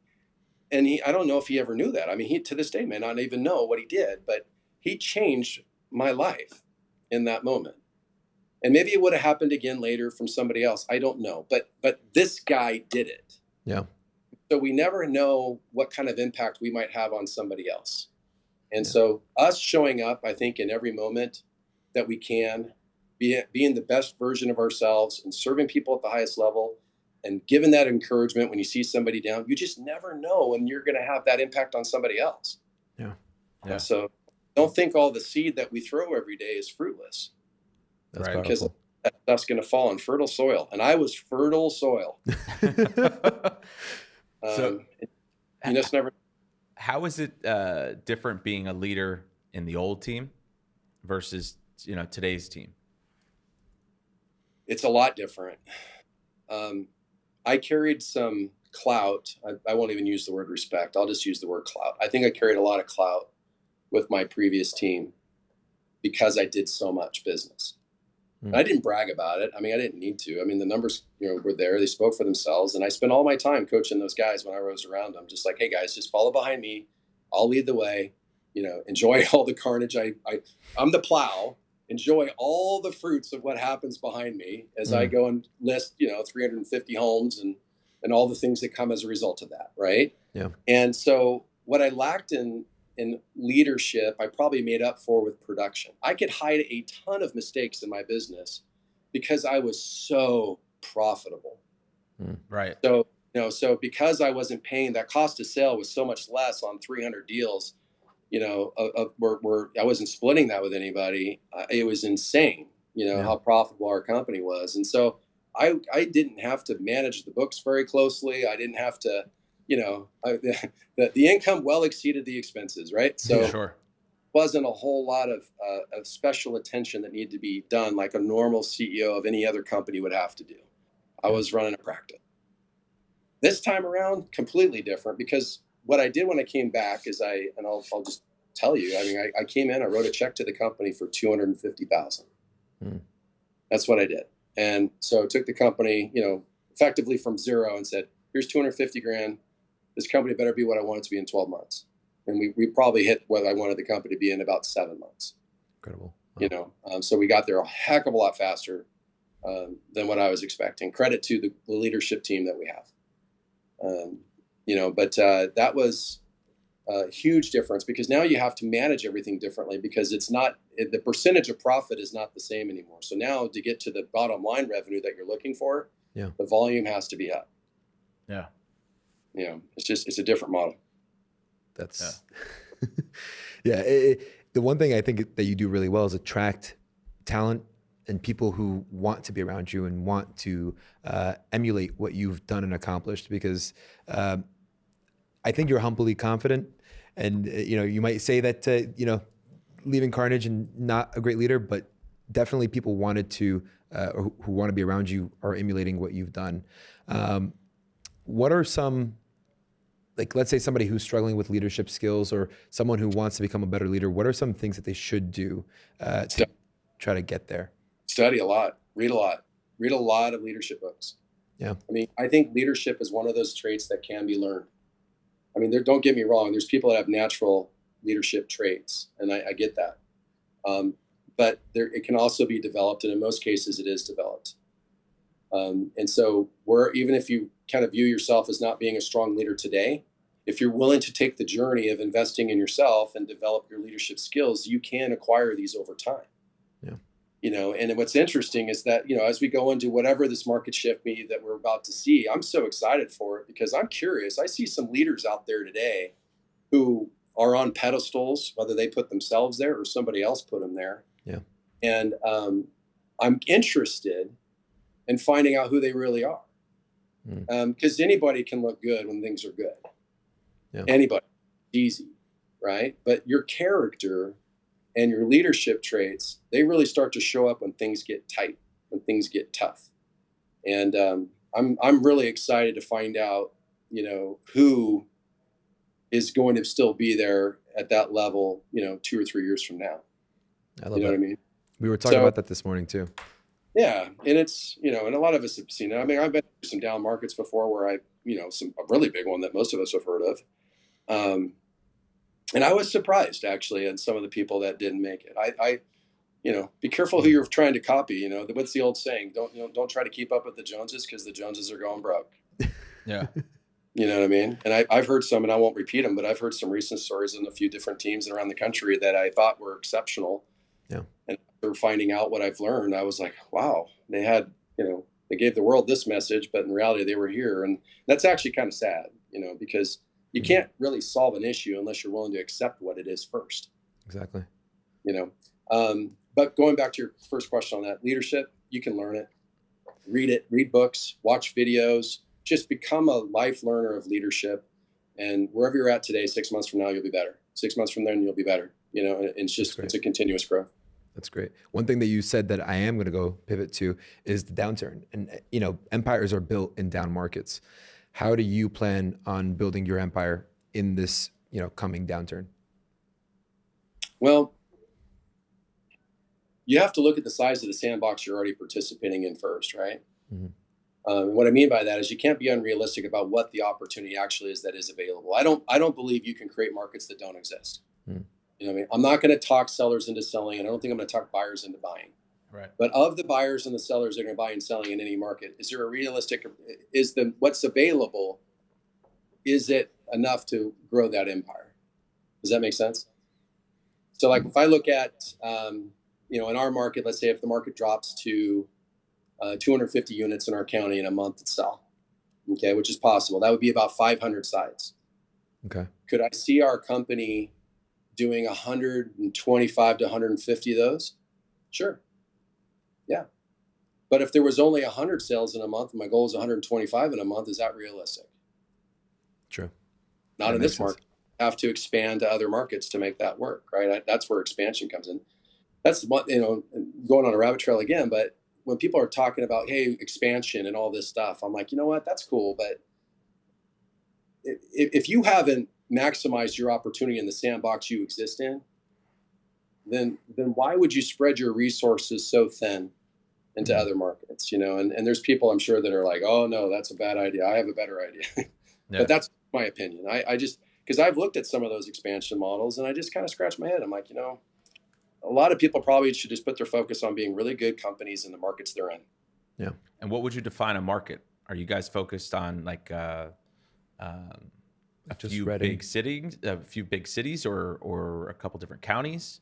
And I don't know if he ever knew that. I mean, he to this day may not even know what he did, but he changed my life in that moment. And maybe it would have happened again later from somebody else. I don't know. But this guy did it. Yeah. So we never know what kind of impact we might have on somebody else. And so us showing up, I think, in every moment that we can, being the best version of ourselves and serving people at the highest level, and given that encouragement when you see somebody down, you just never know when you're going to have that impact on somebody else. Yeah. Yeah. So don't think all the seed that we throw every day is fruitless. That's right. Because that stuff's going to fall on fertile soil. And I was fertile soil. So you just never. How is it different being a leader in the old team versus, today's team? It's a lot different. I carried some clout. I won't even use the word respect. I'll just use the word clout. I think I carried a lot of clout with my previous team because I did so much business. And I didn't brag about it. I mean, I didn't need to. I mean, the numbers, were there. They spoke for themselves. And I spent all my time coaching those guys when I was around them. Just like, hey, guys, just follow behind me. I'll lead the way. Enjoy all the carnage. I'm the plow. Enjoy all the fruits of what happens behind me as I go and list, 350 homes and all the things that come as a result of that. Right. Yeah. And so what I lacked in leadership, I probably made up for with production. I could hide a ton of mistakes in my business because I was so profitable. Right. So, so because I wasn't paying, that cost of sale was so much less on 300 deals, where I wasn't splitting that with anybody. It was insane, how profitable our company was. And so I didn't have to manage the books very closely. I didn't have to, the income well exceeded the expenses, right? So sure. Wasn't a whole lot of special attention that needed to be done like a normal CEO of any other company would have to do. I was running a practice. This time around, completely different, because what I did when I came back is I'll just tell you, I came in, I wrote a check to the company for $250,000. That's what I did. And so I took the company, effectively from zero and said, here's 250 grand. This company better be what I want it to be in 12 months. And we probably hit what I wanted the company to be in about 7 months. Incredible. Wow. So we got there a heck of a lot faster than what I was expecting. Credit to the leadership team that we have. But that was a huge difference, because now you have to manage everything differently, because the percentage of profit is not the same anymore. So now to get to the bottom line revenue that you're looking for, the volume has to be up. Yeah. It's a different model. That's the one thing I think that you do really well is attract talent and people who want to be around you and want to emulate what you've done and accomplished, because I think you're humbly confident. And, you might say that, leaving Carnage and not a great leader, but definitely people wanted to, or who want to be around you are emulating what you've done. What are some, like, let's say somebody who's struggling with leadership skills, or someone who wants to become a better leader, what are some things that they should do to try to get there? Study a lot, read a lot of leadership books. Yeah. I mean, I think leadership is one of those traits that can be learned. I mean, don't get me wrong. There's people that have natural leadership traits, and I get that. But it can also be developed, and in most cases it is developed. And so even if you kind of view yourself as not being a strong leader today, if you're willing to take the journey of investing in yourself and develop your leadership skills, you can acquire these over time. Yeah. And what's interesting is that, as we go into whatever this market shift that we're about to see, I'm so excited for it, because I'm curious. I see some leaders out there today who are on pedestals, whether they put themselves there or somebody else put them there. Yeah. And I'm interested in finding out who they really are. Because anybody can look good when things are good. Yeah. Anybody. Easy, right? But your character and your leadership traits, they really start to show up when things get tight, when things get tough. And I'm really excited to find out, who is going to still be there at that level, 2 or 3 years from now. I love that. What I mean? We were talking about that this morning too. Yeah. And it's, and a lot of us have seen it. I mean, I've been through some down markets before where a really big one that most of us have heard of. And I was surprised actually at some of the people that didn't make it. I be careful who you're trying to copy. What's the old saying? Don't try to keep up with the Joneses, because the Joneses are going broke. Yeah. You know what I mean? And I've heard some, and I won't repeat them, but I've heard some recent stories in a few different teams around the country that I thought were exceptional. Yeah. And after finding out what I've learned, I was like, wow, they had, they gave the world this message, but in reality they were here. And that's actually kind of sad, because you can't really solve an issue unless you're willing to accept what it is first. Exactly. But going back to your first question on that, leadership, you can learn it, read books, watch videos, just become a life learner of leadership. And wherever you're at today, 6 months from now, you'll be better. 6 months from then, you'll be better. It's a continuous growth. That's great. One thing that you said that I am going to go pivot to is the downturn. And, empires are built in down markets. How do you plan on building your empire in this, coming downturn? Well, you have to look at the size of the sandbox you're already participating in first, right? Mm-hmm. What I mean by that is you can't be unrealistic about what the opportunity actually is that is available. I don't believe you can create markets that don't exist. Mm. I'm not going to talk sellers into selling, and I don't think I'm going to talk buyers into buying. Right. But of the buyers and the sellers that are going to buy and selling in any market, is there a realistic, what's available, is it enough to grow that empire? Does that make sense? So like if I look at, in our market, let's say if the market drops to 250 units in our county in a month to sell, okay, which is possible. That would be about 500 sites. Okay. Could I see our company doing 125 to 150 of those? Sure. Yeah. But if there was only 100 sales in a month, and my goal is 125 in a month, is that realistic? True. Not in this market. Have to expand to other markets to make that work, right? That's where expansion comes in. That's what, going on a rabbit trail again, but when people are talking about, hey, expansion and all this stuff, I'm like, you know what, that's cool. But if you haven't maximized your opportunity in the sandbox you exist in, then why would you spread your resources so thin into other markets, and there's people I'm sure that are like, oh no, that's a bad idea. I have a better idea. Yeah. But that's my opinion. I just, because I've looked at some of those expansion models and I just kind of scratch my head. I'm like, a lot of people probably should just put their focus on being really good companies in the markets they're in. Yeah. And what would you define a market? Are you guys focused on like A Just few Reading. big cities, or a couple different counties?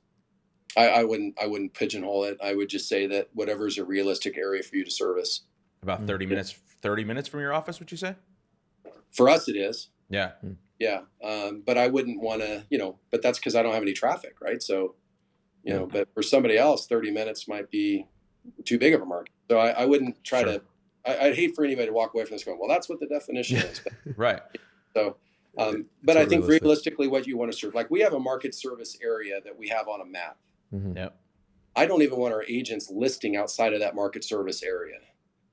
I wouldn't pigeonhole it. I would just say that whatever is a realistic area for you to service. About 30 minutes. 30 minutes from your office, would you say? For us, it is. Yeah. Yeah. But I wouldn't want to, but that's because I don't have any traffic, right? So, but for somebody else, 30 minutes might be too big of a market. So I wouldn't try to. I'd hate for anybody to walk away from this going, well, that's what the definition is. Right. So, but I think realistically, what you want to serve, like we have a market service area that we have on a map. Mm-hmm. Yep. I don't even want our agents listing outside of that market service area.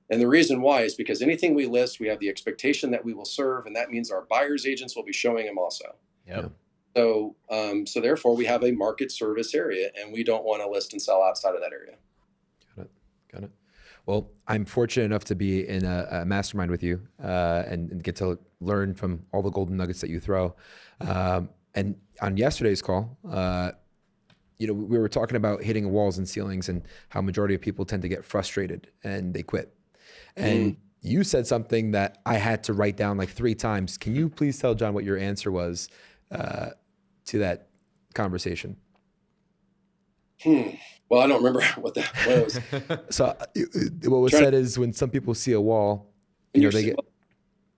And the reason why is because anything we list, we have the expectation that we will serve, and that means our buyer's agents will be showing them also. Yep. So, so therefore, we have a market service area, and we don't want to list and sell outside of that area. Got it. Well, I'm fortunate enough to be in a mastermind with you and get to learn from all the golden nuggets that you throw. And on yesterday's call, we were talking about hitting walls and ceilings and how majority of people tend to get frustrated and they quit. And you said something that I had to write down like 3 times. Can you please tell John what your answer was to that conversation? Well, I don't remember what that was. So what was said is when some people see a wall, they get...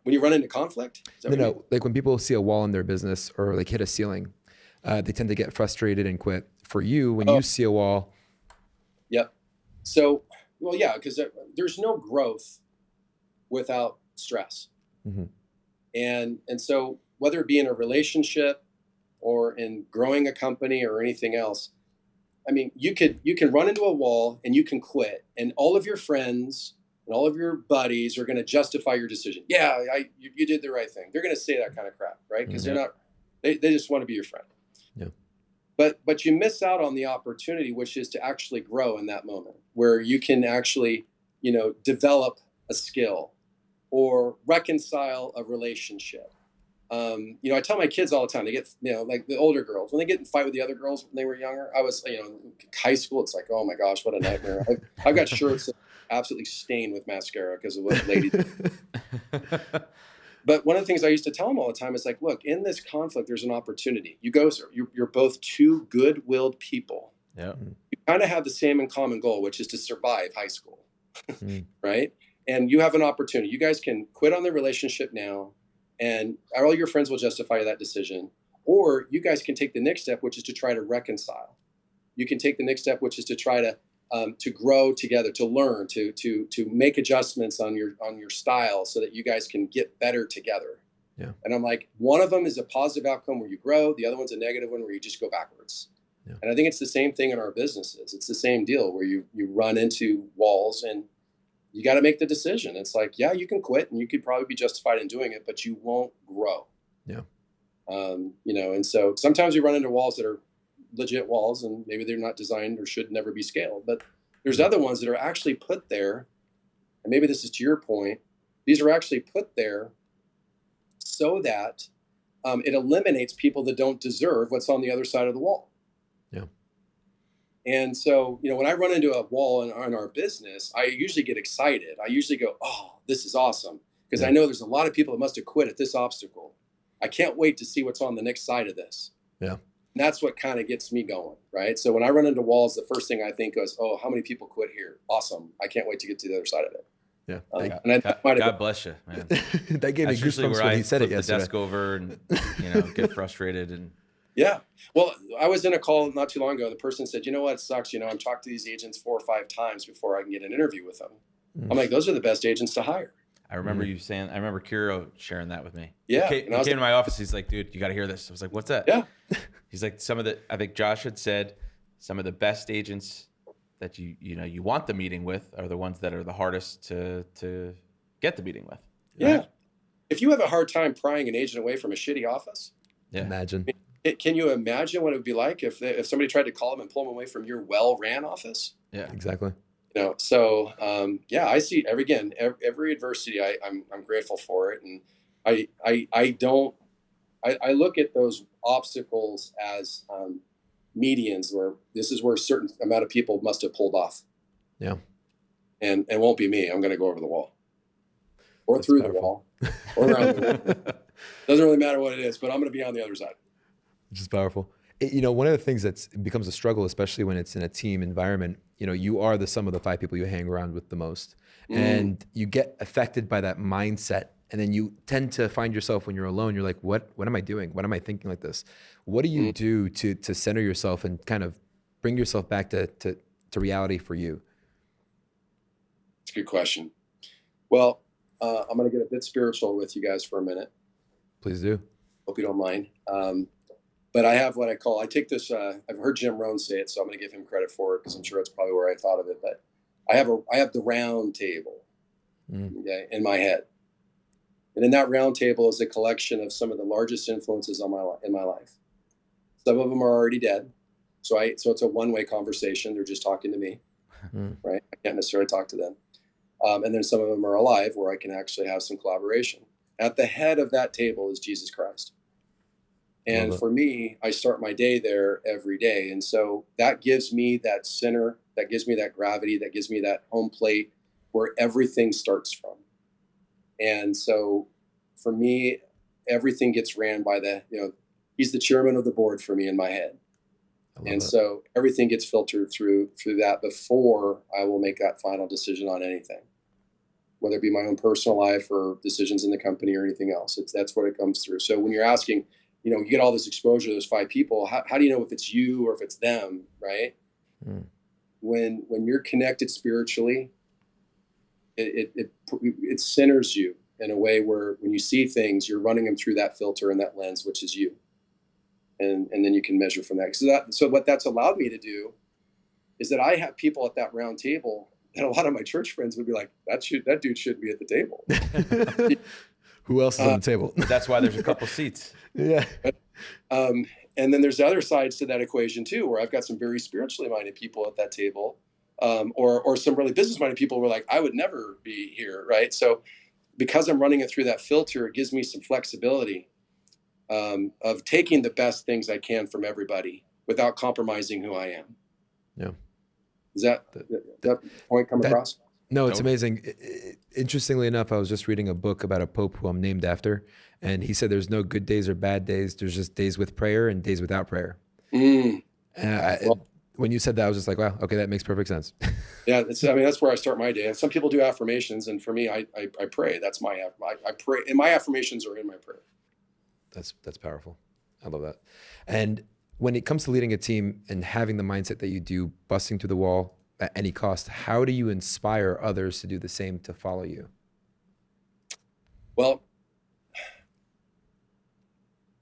When you run into conflict? No, like when people see a wall in their business or like hit a ceiling, they tend to get frustrated and quit. For you, when you see a wall. Yep. So, well, yeah, because there's no growth without stress. Mm-hmm. And so whether it be in a relationship or in growing a company or anything else, I mean, you can run into a wall and you can quit, and all of your friends and all of your buddies are going to justify your decision. Yeah, you did the right thing. They're going to say that kind of crap, right? Because they just want to be your friend. Yeah. But you miss out on the opportunity, which is to actually grow in that moment where you can actually, develop a skill or reconcile a relationship. I tell my kids all the time, they get, like the older girls, when they get in a fight with the other girls when they were younger, I was, high school, it's like, oh my gosh, what a nightmare. I've got shirts that are absolutely stained with mascara because of what ladies do. But one of the things I used to tell them all the time is like, look, in this conflict, there's an opportunity. You're both two good-willed people. Yeah. You kind of have the same in common goal, which is to survive high school, right? And you have an opportunity. You guys can quit on the relationship now, and all your friends will justify that decision. Or you guys can take the next step, which is to try to reconcile. You can take the next step, which is to try to grow together, to learn, to make adjustments on your style so that you guys can get better together. Yeah. And I'm like, one of them is a positive outcome where you grow. The other one's a negative one where you just go backwards. Yeah. And I think it's the same thing in our businesses. It's the same deal where you run into walls and you got to make the decision. It's like, yeah, you can quit and you could probably be justified in doing it, but you won't grow. Yeah. And so sometimes we run into walls that are legit walls and maybe they're not designed or should never be scaled, but there's other ones that are actually put there, and maybe this is to your point, these are actually put there so that it eliminates people that don't deserve what's on the other side of the wall. Yeah. And so, when I run into a wall in our business, I usually get excited. I usually go, oh, this is awesome, because I know there's a lot of people that must have quit at this obstacle. I can't wait to see what's on the next side of this. Yeah. And that's what kind of gets me going, right? So when I run into walls, the first thing I think is, oh, how many people quit here? Awesome. I can't wait to get to the other side of it. Yeah. God bless you, man. That gave me goosebumps when he said it yesterday. The desk over and, get frustrated. And yeah. Well, I was in a call not too long ago. The person said, you know what sucks? I'm talking to these agents 4 or 5 times before I can get an interview with them. I'm like, those are the best agents to hire. I remember you saying, I remember KIRO sharing that with me. Yeah. He came to my office. He's like, dude, you got to hear this. I was like, what's that? Yeah. He's like, I think Josh had said some of the best agents that you want the meeting with are the ones that are the hardest to get the meeting with. Yeah. Right? If you have a hard time prying an agent away from a shitty office, imagine. Can you imagine what it would be like if somebody tried to call them and pull them away from your well-ran office? Yeah, exactly. So I see every adversity. I'm grateful for it, and I look at those obstacles as medians where this is where a certain amount of people must have pulled off. Yeah, and it won't be me. I'm going to go over the wall or through the wall. or around the world. Doesn't really matter what it is, but I'm going to be on the other side. Which is powerful. One of the things that becomes a struggle, especially when it's in a team environment, you are the sum of the 5 people you hang around with the most. And you get affected by that mindset. And then you tend to find yourself when you're alone, you're like, what am I doing? What am I thinking like this? What do you do to center yourself and kind of bring yourself back to reality for you? It's a good question. Well, I'm going to get a bit spiritual with you guys for a minute. Please do. Hope you don't mind. But I have what I take this, I've heard Jim Rohn say it, so I'm going to give him credit for it because I'm sure it's probably where I thought of it. But I have the round table in my head. And in that round table is a collection of some of the largest influences in my life. Some of them are already dead. So it's a one-way conversation. They're just talking to me, right? I can't necessarily talk to them. And then some of them are alive where I can actually have some collaboration. At the head of that table is Jesus Christ. And for me, I start my day there every day. And so that gives me that center, that gives me that gravity, that gives me that home plate where everything starts from. And so for me, everything gets ran by he's the chairman of the board for me in my head. And so everything gets filtered through that before I will make that final decision on anything, whether it be my own personal life or decisions in the company or anything else. That's what it comes through. So when you're asking, you get all this exposure to those 5 people, how do you know if it's you or if it's them, right? When you're connected spiritually, it centers you in a way where when you see things, you're running them through that filter and that lens, which is you. And then you can measure from that. So what that's allowed me to do is that I have people at that round table that a lot of my church friends would be like, that dude should be at the table. Who else is on the table? That's why there's a couple seats. Yeah. And then there's other sides to that equation too, where I've got some very spiritually minded people at that table, or some really business minded people who are like, I would never be here, right? So because I'm running it through that filter, it gives me some flexibility of taking the best things I can from everybody without compromising who I am. Yeah. Does that point come across? No, it's amazing. Interestingly enough, I was just reading a book about a pope who I'm named after, and he said there's no good days or bad days. There's just days with prayer and days without prayer. When you said that, I was just like, wow, okay, that makes perfect sense. Yeah, that's where I start my day. And some people do affirmations, and for me, I pray. That's I pray, and my affirmations are in my prayer. That's powerful. I love that. And when it comes to leading a team and having the mindset that you do, busting through the wall at any cost, how do you inspire others to do the same, to follow you? Well,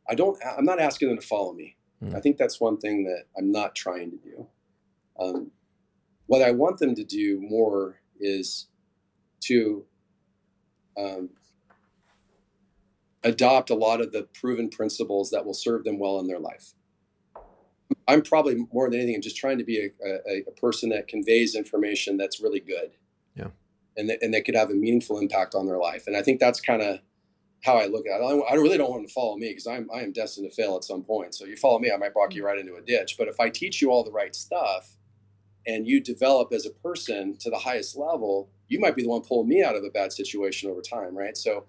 I'm not asking them to follow me. I think that's one thing that I'm not trying to do. What I want them to do more is to adopt a lot of the proven principles that will serve them well in their life. I'm probably more than anything, I'm just trying to be a person that conveys information that's really good. Yeah. And that could have a meaningful impact on their life. And I think that's kind of how I look at it. I really don't want them to follow me because I am destined to fail at some point. So you follow me, I might walk you right into a ditch. But if I teach you all the right stuff and you develop as a person to the highest level, you might be the one pulling me out of a bad situation over time, right? So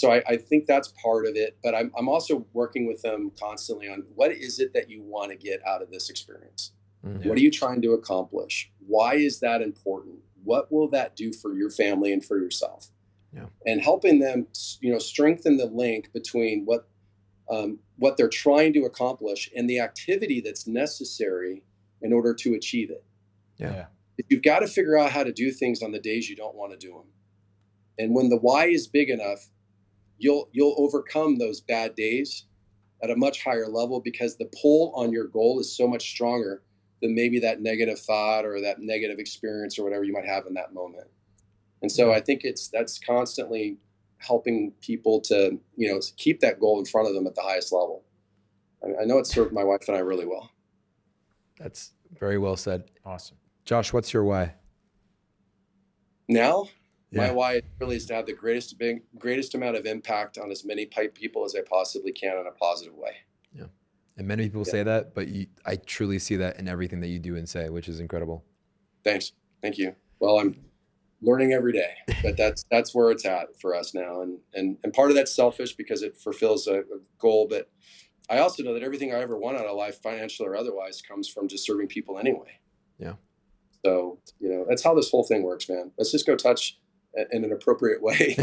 I think that's part of it, but I'm also working with them constantly on what is it that you want to get out of this experience? Mm-hmm. What are you trying to accomplish? Why is that important? What will that do for your family and for yourself? Yeah. And helping them, strengthen the link between what they're trying to accomplish and the activity that's necessary in order to achieve it. Yeah. You've got to figure out how to do things on the days you don't want to do them. And when the why is big enough, you'll overcome those bad days at a much higher level because the pull on your goal is so much stronger than maybe that negative thought or that negative experience or whatever you might have in that moment. And so I think that's constantly helping people to, keep that goal in front of them at the highest level. I know it served my wife and I really well. That's very well said. Awesome. Josh, what's your why? Now? My why really is to have the greatest amount of impact on as many people as I possibly can in a positive way. Yeah. And many people say that, but I truly see that in everything that you do and say, which is incredible. Thanks. Thank you. Well, learning every day, but that's where it's at for us now. And part of that's selfish because it fulfills a goal. But I also know that everything I ever want out of life, financial or otherwise, comes from just serving people anyway. Yeah. So, that's how this whole thing works, man. Let's just go touch in an appropriate way.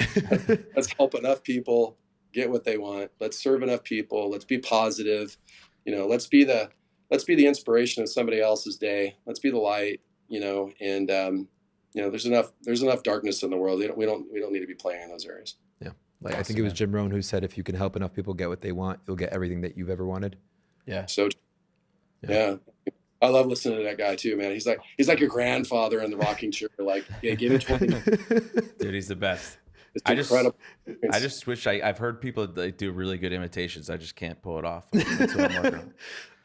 Let's help enough people get what they want. Let's serve enough people. Let's be positive. Let's be the inspiration of somebody else's day. Let's be the light, and there's enough darkness in the world. We don't need to be playing in those areas. Yeah. Like, awesome, I think it was Jim Rohn who said, if you can help enough people get what they want, you'll get everything that you've ever wanted. Yeah. So, yeah. I love listening to that guy too, man. He's like your grandfather in the rocking chair. Like, yeah, give it 20. Dude, he's the best. It's incredible. I just wish I've heard people do really good imitations. I just can't pull it off. That's what I'm working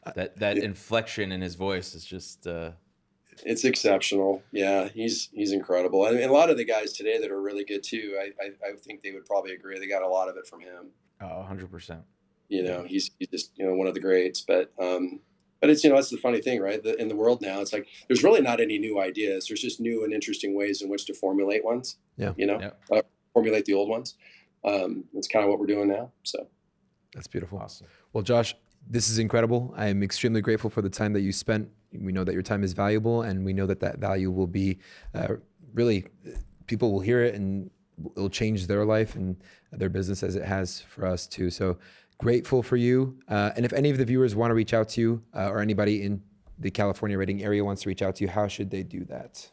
on. That inflection in his voice is just it's exceptional. Yeah, he's incredible. And a lot of the guys today that are really good too, I think they would probably agree. They got a lot of it from him. Oh, 100%. He's just one of the greats. But it's that's the funny thing, right? In the world now, it's like there's really not any new ideas. There's just new and interesting ways in which to formulate ones. Yeah. Formulate the old ones. That's kind of what we're doing now. So that's beautiful. Awesome. Well, Josh, this is incredible. I am extremely grateful for the time that you spent. We know that your time is valuable, and we know that value will be really, people will hear it and it'll change their life and their business as it has for us too. So grateful for you. And if any of the viewers want to reach out to you or anybody in the California rating area wants to reach out to you, how should they do that?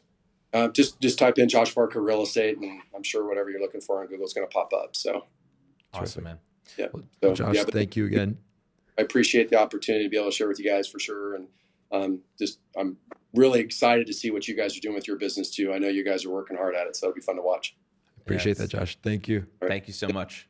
Just type in Josh Barker Real Estate, and I'm sure whatever you're looking for on Google is going to pop up. So awesome, man. Yeah. Well, Josh, thank you again. I appreciate the opportunity to be able to share with you guys for sure. And I'm really excited to see what you guys are doing with your business too. I know you guys are working hard at it, so it'll be fun to watch. Appreciate that, Josh. Thank you. Right. Thank you so much.